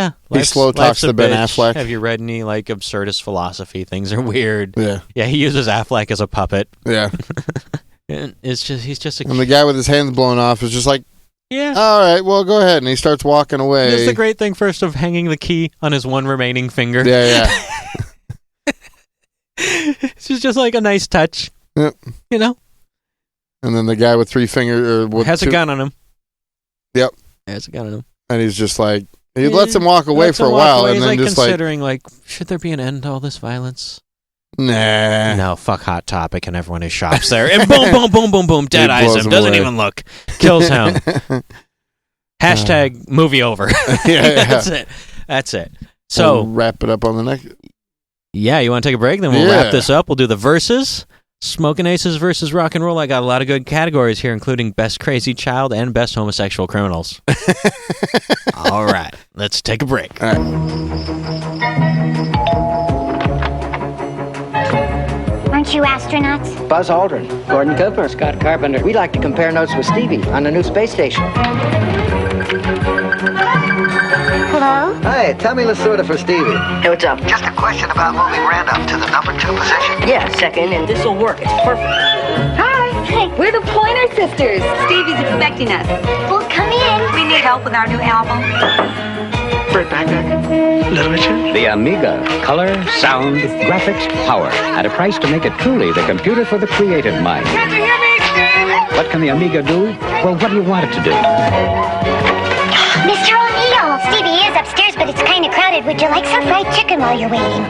slow talks to Ben Affleck. Have you read any, like, absurdist philosophy? Things are weird. Yeah. Yeah, he uses Affleck as a puppet. Yeah. And he's just and the guy with his hands blown off is just like, yeah. All right, well, go ahead. And he starts walking away. It's the great thing first of hanging the key on his one remaining finger. Yeah. It's just like a nice touch. Yep. You know? And then the guy with three fingers... has a gun on him. Yep. Has a gun on him. And he's just like... He lets him walk away for a while. And he's then just considering, should there be an end to all this violence? Nah. No, fuck Hot Topic and everyone who shops there. And boom, boom, boom, boom, boom. Dead eyes him. Doesn't even look. Kills him. Hashtag movie over. Yeah. That's it. So... We'll wrap it up on the next... Yeah, you want to take a break? Then we'll wrap this up. We'll do the verses. Smokin' Aces versus Rock'n'Rolla. I got a lot of good categories here, including Best Crazy Child and Best Homosexual Criminals. All right, let's take a break. All right. Aren't you astronauts? Buzz Aldrin, Gordon Cooper, Scott Carpenter. We like to compare notes with Stevie on the new space station. Hello? Hi, Tommy Lasorda for Stevie. Hey, what's up? Just a question about moving Randolph to the number 2 position. Yeah, second, and this'll work. It's perfect. Hi. Hey, we're the Pointer Sisters. Stevie's expecting us. Well, come in. We need help with our new album. Burt Bacharach, Little Richard. The Amiga. Color, sound, graphics, power. At a price to make it truly the computer for the creative mind. Can't you hear me, Steve? What can the Amiga do? Well, what do you want it to do? Mr. O'Neill, Stevie is upstairs, but it's kind of crowded. Would you like some fried chicken while you're waiting?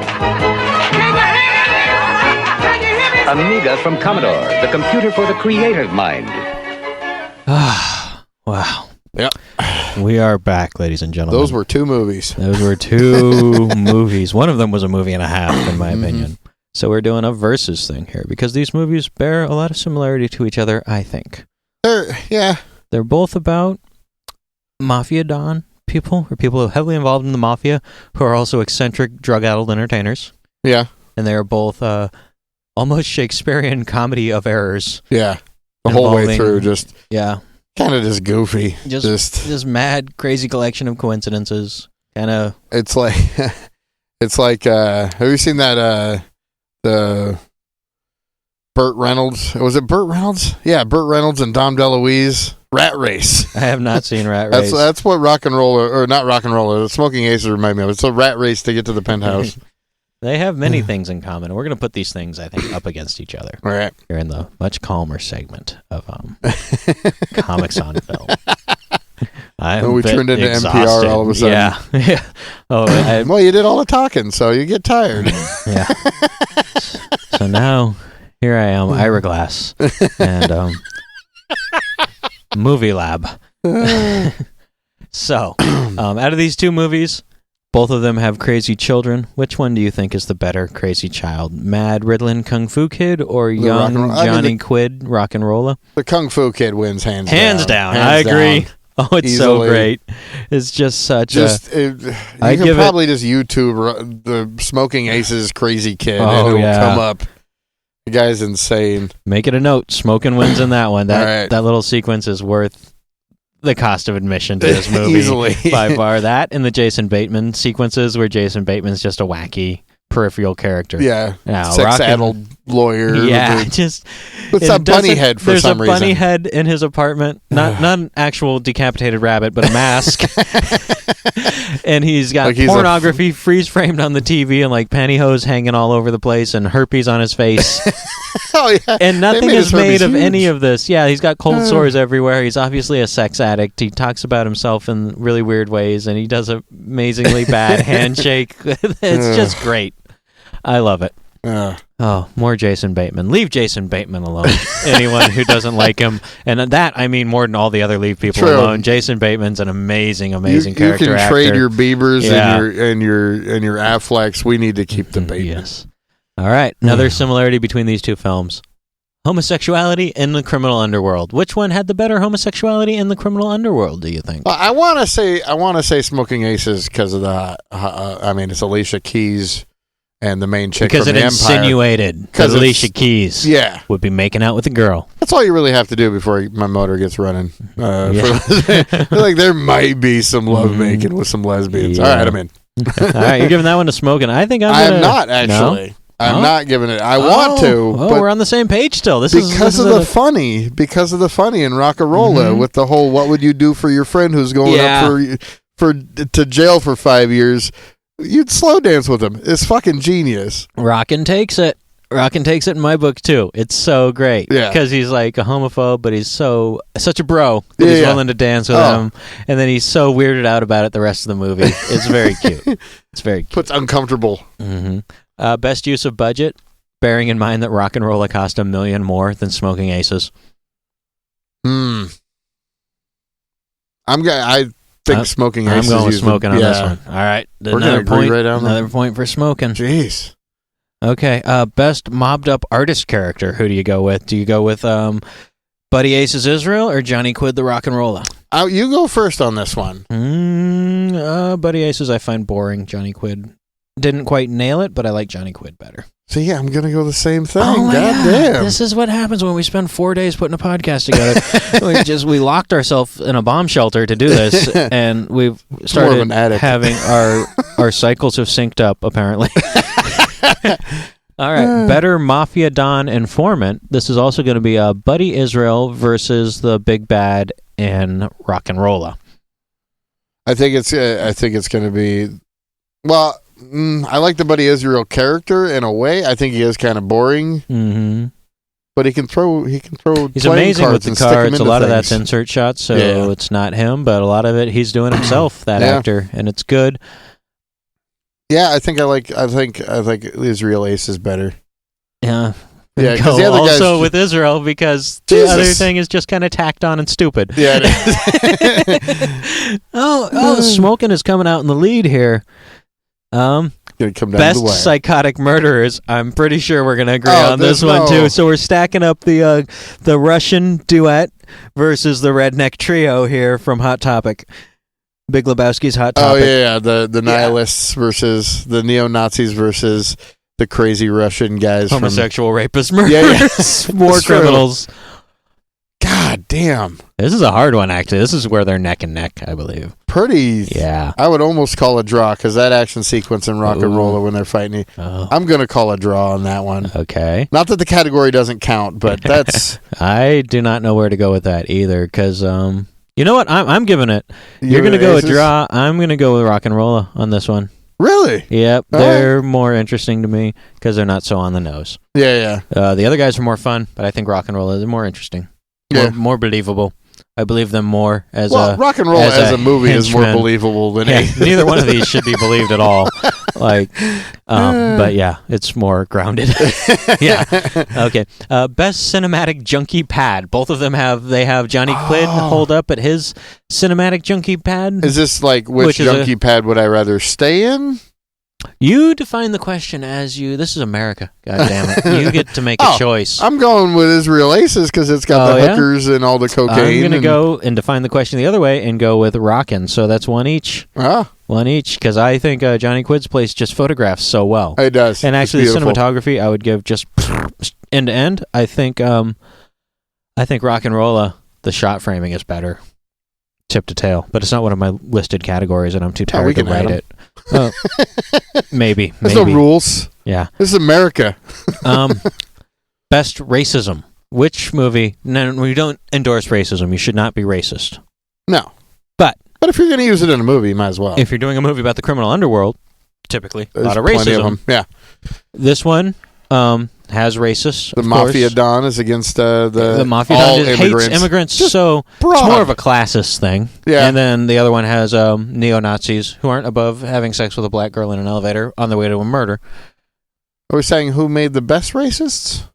Amiga from Commodore. The computer for the creative mind. Wow. Yep. We are back, ladies and gentlemen. Those were 2 movies. Those were 2 movies. One of them was a movie and a half, in my opinion. So we're doing a versus thing here, because these movies bear a lot of similarity to each other, I think. They're both about mafia don people, or people heavily involved in the mafia, who are also eccentric, drug-addled entertainers. Yeah. And they are both almost Shakespearean comedy of errors. Yeah. The whole way through, just... Yeah. Kind of just goofy. Just mad, crazy collection of coincidences. Kind of... It's like... have you seen that, the... Burt Reynolds? Was it Burt Reynolds? Yeah, Burt Reynolds and Dom DeLuise. Rat Race. I have not seen Rat Race. That's what Rock'n'Rolla, or not Rock'n'Rolla, Smoking Aces remind me of. It's a rat race to get to the penthouse. They have many things in common. We're going to put these things, I think, up against each other. All right. You're in the much calmer segment of comics on film. We turned into exhausted. NPR all of a sudden. Yeah. Well, you did all the talking, so you get tired. Yeah. So now, here I am, Ira Glass, and Movie Lab. So, out of these two movies, both of them have crazy children. Which one do you think is the better crazy child? Mad Riddlin' Kung Fu Kid or young Johnny Quid Rock'n'Rolla? The Kung Fu Kid wins hands down. Hands down. I agree. Oh, it's Easily. so great. It's just such you can probably just YouTube the Smoking Aces crazy kid and it'll come up. The guy's insane. Make it a note. Smokin' wins in that one. That little sequence is worth the cost of admission to this movie. Easily. By far. That and the Jason Bateman sequences where Jason Bateman's just a wacky peripheral character. Yeah. Sex-addled lawyer. Yeah. Just with some bunny head for some reason. There's a bunny head in his apartment. Not an actual decapitated rabbit, but a mask. And he's got pornography freeze-framed on the TV and like pantyhose hanging all over the place and herpes on his face. Oh, yeah. And nothing is made of any of this. Yeah, he's got cold sores everywhere. He's obviously a sex addict. He talks about himself in really weird ways, and he does an amazingly bad handshake. It's just great. I love it. More Jason Bateman. Leave Jason Bateman alone. Anyone who doesn't like him, and that I mean more than all the other leave people alone. Jason Bateman's an amazing character. You can actor. trade your Biebers and your Afflecks. We need to keep the Bateman. Yes. All right. Another similarity between these two films: homosexuality in the criminal underworld. Which one had the better homosexuality in the criminal underworld? Do you think? I want to say Smoking Aces because of the. It's Alicia Keys. And the main chick because from the Empire. Because it insinuated that Alicia Keys would be making out with a girl. That's all you really have to do before my motor gets running. Like there might be some lovemaking with some lesbians. Yeah. All right, I'm in. All right, you're giving that one to Smokin'. I think I'm not actually. No? I'm not giving it. I want to. But we're on the same page still. Because of the funny in Rock'n'Rolla with the whole "what would you do for your friend who's going up to jail for 5 years." You'd slow dance with him. It's fucking genius. Rockin' takes it. Rockin' takes it in my book too. It's so great. Yeah. Because he's like a homophobe, but he's such a bro that he's willing to dance with him. And then he's so weirded out about it the rest of the movie. It's very cute. It's very cute. Puts uncomfortable. Mm-hmm. Best use of budget, bearing in mind that Rock'n'Rolla cost $1 million more than Smoking Aces. I think Smoking Aces. I'm going with Smokin' on this one. All right. Another point for Smokin'. Jeez. Okay. Best mobbed up artist character. Who do you go with? Do you go with Buddy Aces Israel or Johnny Quid the Rock'n'Rolla? You go first on this one. Buddy Aces I find boring. Johnny Quid didn't quite nail it, but I like Johnny Quid better. So yeah, I'm going to go the same thing. Oh God damn. This is what happens when we spend 4 days putting a podcast together. we locked ourselves in a bomb shelter to do this, and we've started having our cycles have synced up, apparently. All right. Better Mafia Don informant. This is also going to be Buddy Israel versus the big bad in Rock'n'Rolla. I think it's going to be... Well... I like the Buddy Israel character in a way. I think he is kind of boring, but he can throw. He's amazing with the cards. A lot of that's insert shots, so it's not him, but a lot of it he's doing himself. That actor, and it's good. Yeah, I think Israel Ace is better. Yeah. Yeah, because the other guys also with Israel because the other thing is just kind of tacked on and stupid. Yeah. It is. Smokin' is coming out in the lead here. Gonna come down best the wire. Psychotic murderers. I'm pretty sure we're gonna agree on this one too. So we're stacking up the Russian duet versus the redneck trio here from Hot Topic. Big Lebowski's Hot Topic. Oh yeah, the nihilists versus the neo-Nazis versus the crazy Russian guys, homosexual rapists, murderers, war criminals. God damn. This is a hard one, actually. This is where they're neck and neck, I believe. Pretty. Yeah. I would almost call a draw because that action sequence in Rock'n'Rolla when they're fighting, I'm going to call a draw on that one. Okay. Not that the category doesn't count, but that's... I do not know where to go with that either because, you know what? I'm giving it. You're going to go with draw. I'm going to go with Rock'n'Rolla on this one. Really? Yep, they're more interesting to me because they're not so on the nose. Yeah. The other guys are more fun, but I think Rock'n'Rolla is more interesting. More believable. I believe them more as Rock'n'Rolla as a movie is more believable than neither one of these should be believed at all. But yeah, it's more grounded. Yeah. Okay. Best cinematic junkie pad. Both of them have Johnny Quid hold up at his cinematic junkie pad. Is this like which junkie pad would I rather stay in? You define the question as you. This is America. God damn it. You get to make a choice. I'm going with Israel Aces because it's got the hookers and all the cocaine. I'm going to go and define the question the other way and go with Rockin'. So that's one each. One each, because I think Johnny Quid's place just photographs so well. It does. And actually, the cinematography, I would give just end to end. I think Rock'n'Rolla, the shot framing is better, tip to tail. But it's not one of my listed categories, and I'm too tired to write it. Maybe. There's no rules. Yeah. This is America. Best racism. Which movie? No, we don't endorse racism. You should not be racist. No. But if you're going to use it in a movie, you might as well. If you're doing a movie about the criminal underworld, typically a lot of racism. Of them. Yeah. This one has racists. The Mafia Don is against the Mafia Don hates immigrants, so it's more of a classist thing. Yeah. And then the other one has neo-Nazis who aren't above having sex with a black girl in an elevator on the way to a murder. Are we saying who made the best racists?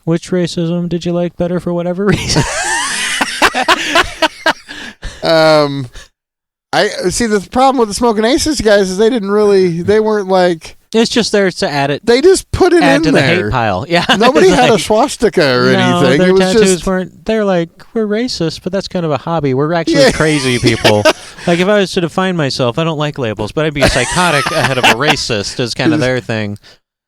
Which racism did you like better for whatever reason? I see the problem with the Smokin' Aces guys is they weren't like. It's just there to add it. They just put it in to there. The hate pile. Yeah. Nobody had a swastika or anything. Their it was tattoos just weren't. They're like, we're racist, but that's kind of a hobby. We're actually crazy people. Like if I was to define myself, I don't like labels, but I'd be a psychotic ahead of a racist. Is kind of their thing.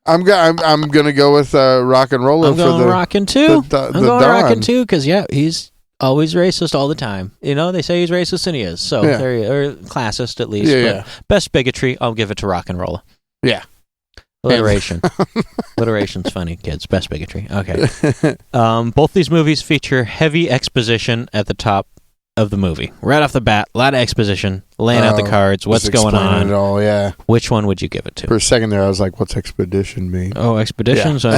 I'm gonna go with Rock'n'Rolla. I'm going Rockin' too. I'm going Rockin' too because he's always racist all the time. You know, they say he's racist and he is. So or classist at least. Yeah. Best bigotry, I'll give it to Rock'n'Rolla. Yeah. Alliteration. Alliteration's funny, kids. Best bigotry. Okay. Both these movies feature heavy exposition at the top of the movie. Right off the bat, a lot of exposition, laying out the cards, what's going on. It all, yeah. Which one would you give it to? For a second there, I was like, what's expedition mean? Oh, expedition's a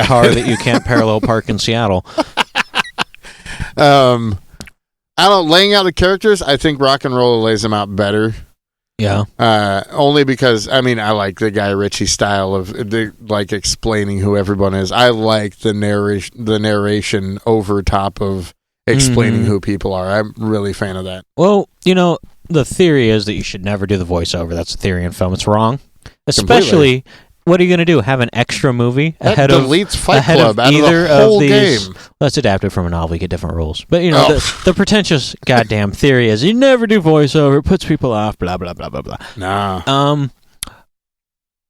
car that you can't parallel park in Seattle. I don't know, laying out the characters, I think Rock'n'Rolla lays them out better. Yeah. Only because, I like the Guy Ritchie style of explaining who everyone is. I like the narration over top of explaining who people are. I'm really a fan of that. Well, the theory is that you should never do the voiceover. That's the theory in film. It's wrong. Especially, what are you going to do? Have an extra movie ahead of Fight Club out either of the whole of these? Game. Let's adapt it from a novel. You get different rules. But the pretentious goddamn theory is you never do voiceover. It puts people off. Blah blah blah blah blah. Nah.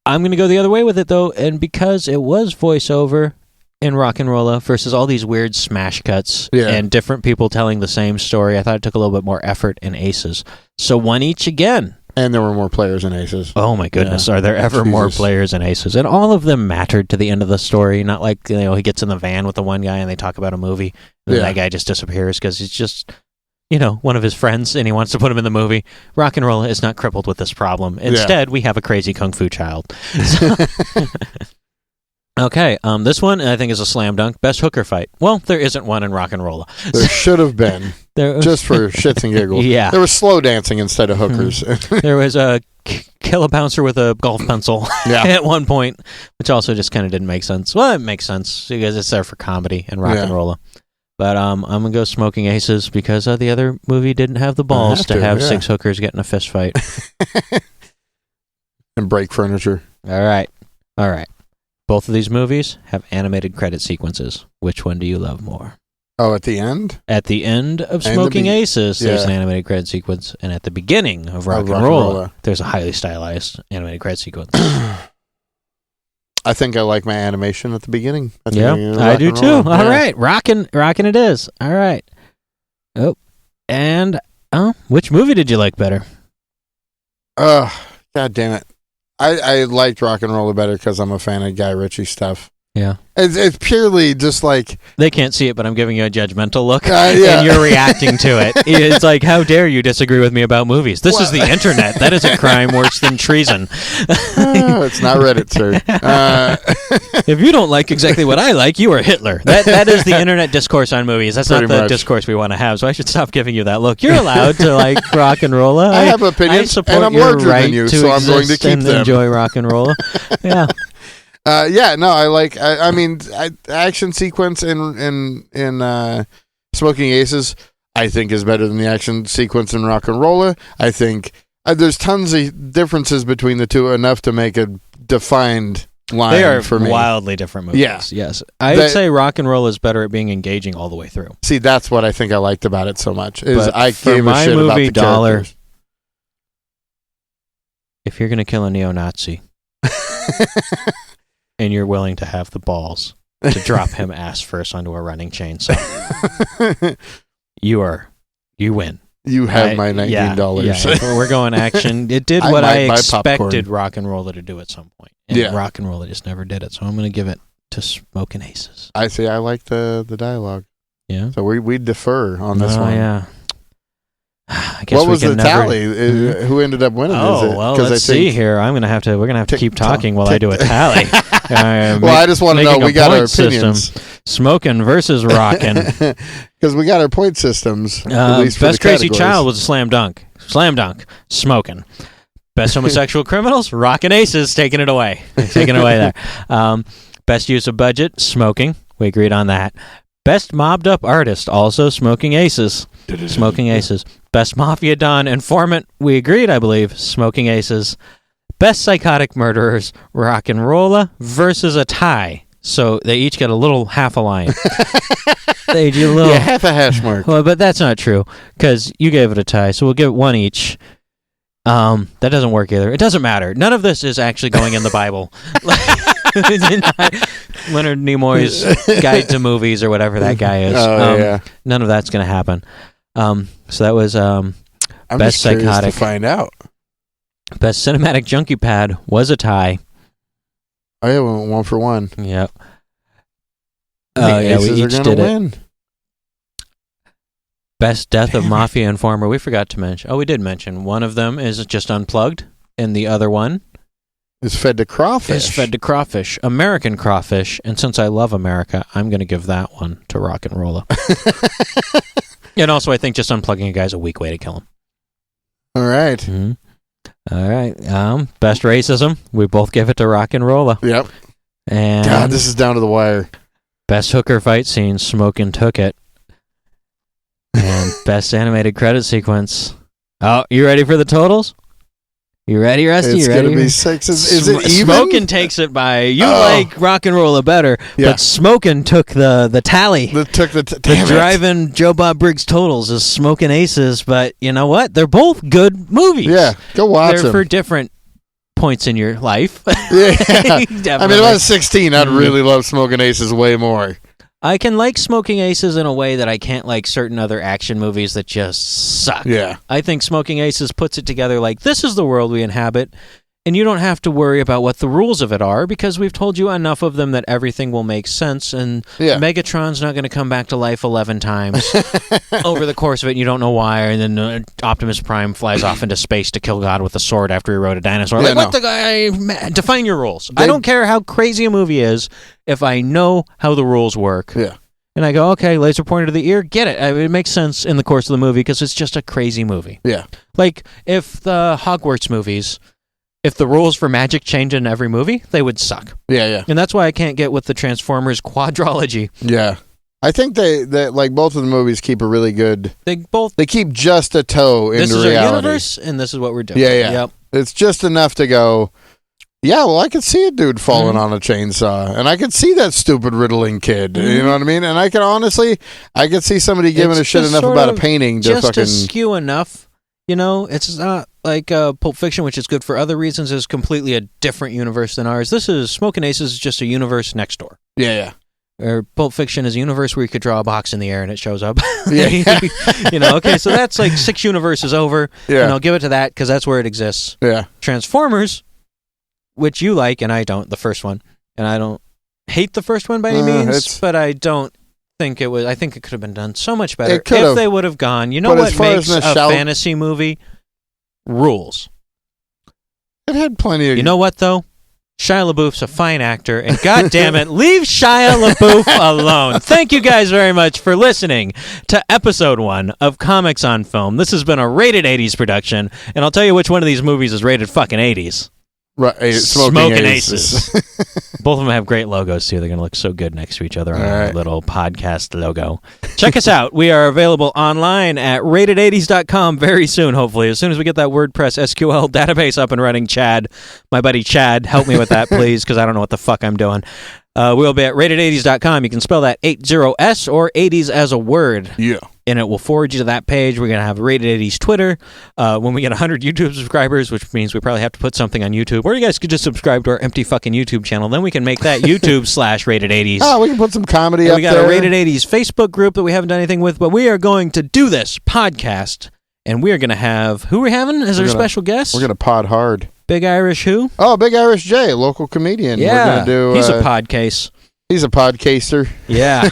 I'm going to go the other way with it though, and because it was voiceover in Rock'n'Rolla versus all these weird smash cuts and different people telling the same story, I thought it took a little bit more effort in Aces. So one each again. And there were more players in Aces. Oh my goodness, are there ever more players in Aces? And all of them mattered to the end of the story. Not like he gets in the van with the one guy and they talk about a movie, and that guy just disappears because he's just one of his friends and he wants to put him in the movie. Rock'n'Rolla is not crippled with this problem. Instead, we have a crazy kung fu child. Okay, this one I think is a slam dunk. Best hooker fight. Well, there isn't one in Rock'n'Rolla. There should have been. Just for shits and giggles. Yeah. There was slow dancing instead of hookers. There was a kill a bouncer with a golf pencil at one point, which also just kind of didn't make sense. Well, it makes sense because it's there for comedy and Rock'n'Rolla. But I'm going to go Smokin' Aces because the other movie didn't have the balls to have 6 hookers get in a fist fight. And break furniture. All right. Both of these movies have animated credit sequences. Which one do you love more? Oh, at the end? At the end of Smokin' Aces, there's an animated credit sequence, and at the beginning of Rock'n'Rolla, there's a highly stylized animated credit sequence. I think I like my animation at the beginning. I do too. All right, rockin' it is. All right. Oh, and which movie did you like better? God damn it! I liked Rock'n'Rolla better because I'm a fan of Guy Ritchie stuff. Yeah. It's purely just like... They can't see it, but I'm giving you a judgmental look, yeah. and you're reacting to it. It's like, how dare you disagree with me about movies? This is the internet. That is a crime worse than treason. It's not Reddit, sir. If you don't like exactly what I like, you are Hitler. That is the internet discourse on movies. That's Pretty not the much. discourse we want to have, so I should stop giving you that look. You're allowed to like Rock'n'Rolla. I have opinions, I support and I'm your larger right than you, to so I'm going to exist keep and them. enjoy Rock'n'Rolla. Yeah. I like. I mean, action sequence in Smoking Aces, I think, is better than the action sequence in Rock'n'Rolla. I think there's tons of differences between the two, enough to make a defined line. They are for me. wildly different movies. Yeah. Yes. I would say Rock'n'Rolla is better at being engaging all the way through. See, that's what I think I liked about it so much. Is But I for gave a my shit about movie the dollar, characters. if you're going to kill a neo-Nazi and you're willing to have the balls to drop him ass first onto a running chainsaw, you win. You have my $19. Yeah, we're going action. It did I what might I buy expected popcorn. Rock'n'Rolla to do at some point. And Yeah. Rock'n'Rolla just never did it, so I'm going to give it to Smokin' Aces. I see. I like the dialogue. Yeah. So we defer on this one. Yeah. I guess What was we the can never... tally? Who ended up winning? Oh, well, let's see here. We're gonna have to keep talking while I do a tally. Well, I just want to know, we got our opinions. Smokin' versus Rockin'. Because we got our point systems. At least for Best the Crazy categories. Child was a slam dunk. Slam dunk. Smokin'. Best Homosexual Criminals, Rockin' Aces, taking it away. Taking it away there. Best Use of Budget, Smoking. We agreed on that. Best Mobbed Up Artist, also Smoking Aces. Smoking Aces. Best Mafia Don Informant, we agreed, I believe, Smoking Aces. Best Psychotic Murderers, Rock'n'Rolla versus a tie. So they each get a little half a line. They do a little, Yeah, half a hash mark. well, but that's not true, because you gave it a tie, so we'll give it one each. That doesn't work either. It doesn't matter. None of this is actually going in the Bible. Leonard Nimoy's Guide to Movies or whatever that guy is. Yeah. None of that's going to happen. So that was I'm Best just curious Psychotic. to find out. Best Cinematic Junkie Pad was a tie. Oh, yeah, we went 1 for 1. Yep. I think Yeah, we Aces are each gonna did it. win. Best Death of Mafia Informer. We forgot to mention. Oh, we did mention. One of them is just unplugged, and the other one It's fed to crawfish. is fed to crawfish. American crawfish. And since I love America, I'm going to give that one to Rock'n'Rolla. And also, I think just unplugging a guy's a weak way to kill him. All right. Mm-hmm. All right. Best Racism. We both give it to Rock'n'Rolla. Yep. And God, this is down to the wire. Best Hooker Fight Scene. Smokin' took it. And Best Animated Credit Sequence. Oh, you ready for the totals? You ready, Rusty? It's You ready? going to be 6. Is it even? Smokin' takes it by... You like Rock'n'Rolla better, Yeah. but Smokin' took the tally. Damn The it. driving Joe Bob Briggs totals is Smokin' Aces, but you know what? They're both good movies. Yeah, go watch They're them. for different points in your life. Yeah. I mean, Definitely. if I was 16, I'd really love Smoking Aces way more. I can like Smoking Aces in a way that I can't like certain other action movies that just suck. Yeah. I think Smoking Aces puts it together like, this is the world we inhabit, and you don't have to worry about what the rules of it are, because we've told you enough of them that everything will make sense, and Yeah. Megatron's not going to come back to life 11 times over the course of it, and you don't know why, and then Optimus Prime flies off into space to kill God with a sword after he rode a dinosaur. Yeah, Like, what the guy... Define your rules. I don't care how crazy a movie is if I know how the rules work. Yeah. And I go, okay, laser pointer to the ear, get it. It makes sense in the course of the movie because it's just a crazy movie. Yeah. Like, if the Hogwarts movies, if the rules for magic change in every movie, they would suck. Yeah, yeah. And that's why I can't get with the Transformers quadrology. Yeah. I think they like both of the movies keep a really good... They keep just a toe into this is reality. our universe, and this is what we're doing. Yeah, yeah. Yep. It's just enough to go, yeah, well, I could see a dude falling on a chainsaw, and I could see that stupid riddling kid. You know what I mean? And I could see somebody giving It's a shit just enough sort about a of painting to just fucking... skew enough. You know, it's not like Pulp Fiction, which is good for other reasons, is completely a different universe than ours. This is Smokin' Aces is just a universe next door. Yeah, yeah. Or Pulp Fiction is a universe where you could draw a box in the air and it shows up. Yeah. You know, okay, so that's like 6 universes over. Yeah. And I'll give it to that because that's where it exists. Yeah. Transformers, which you like and I don't, the first one, and I don't hate the first one by any means, but I don't think it was. I think it could have been done so much better if they would have gone. You know what makes a fantasy movie? Rules. It had plenty of. You know what though? Shia LaBeouf's a fine actor, and God damn it, leave Shia LaBeouf alone. Thank you guys very much for listening to episode 1 of Comics on Film. This has been a rated 80s production, and I'll tell you which one of these movies is rated fucking 80s. Right, Smokin' Aces. Both of them have great logos, too. They're going to look so good next to each other on our little podcast logo. Check us out. We are available online at rated80s.com very soon, hopefully. As soon as we get that WordPress SQL database up and running, Chad, my buddy Chad, help me with that, please, because I don't know what the fuck I'm doing. We'll be at rated80s.com. You can spell that 80S or 80s as a word. Yeah. And it will forward you to that page. We're going to have Rated 80s Twitter. When we get 100 YouTube subscribers, which means we probably have to put something on YouTube, or you guys could just subscribe to our empty fucking YouTube channel. Then we can make that YouTube/Rated 80s. Oh, we can put some comedy up there. We got a Rated 80s Facebook group that we haven't done anything with, but we are going to do this podcast, and we are going to have, who are we having as our special guest? We're going to pod hard. Big Irish who? Oh, Big Irish J, local comedian. Yeah, we're gonna do, he's a podcase. He's a podcaster. Yeah.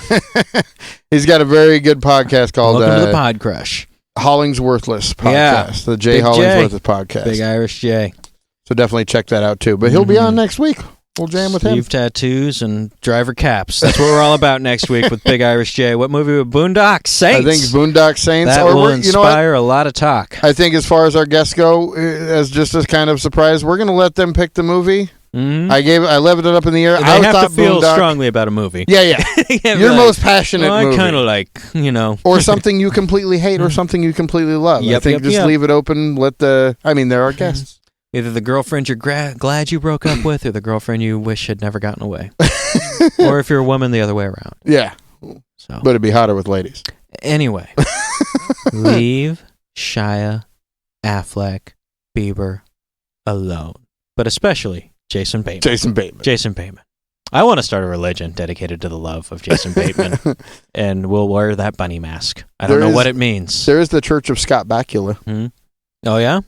He's got a very good podcast called Welcome to the Pod Crush. Hollingsworthless podcast. Yeah. The Jay Hollingsworthless podcast. Big Irish J. So definitely check that out too. But he'll be on next week. We'll jam with him. Sleeve tattoos and driver caps. That's what we're all about next week with Big Irish J. What movie with Boondock Saints? I think Boondock Saints. That will inspire a lot of talk. I think as far as our guests go, as just a kind of surprise, we're going to let them pick the movie. Mm-hmm. I left it up in the air. They have to feel strongly about a movie. Yeah. Your most passionate movie. I kind of like, or something you completely hate or something you completely love. I think just leave it open. There are guests. Either the girlfriend you're glad you broke up with or the girlfriend you wish had never gotten away. Or if you're a woman, the other way around. Yeah. So. But it'd be hotter with ladies. Anyway. Leave Shia, Affleck, Bieber alone. But especially Jason Bateman. I want to start a religion dedicated to the love of Jason Bateman, and we'll wear that bunny mask. I don't know what it means. There is the Church of Scott Bakula. Mm-hmm. Oh yeah,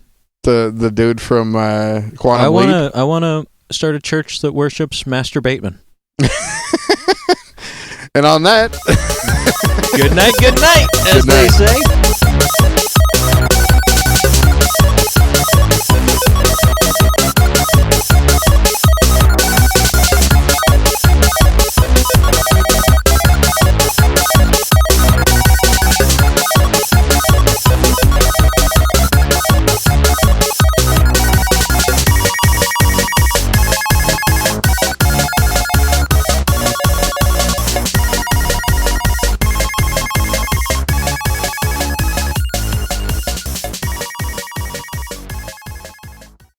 the dude from Quantum Leap. I want to start a church that worships Master Bateman. And on that, good night, as they say.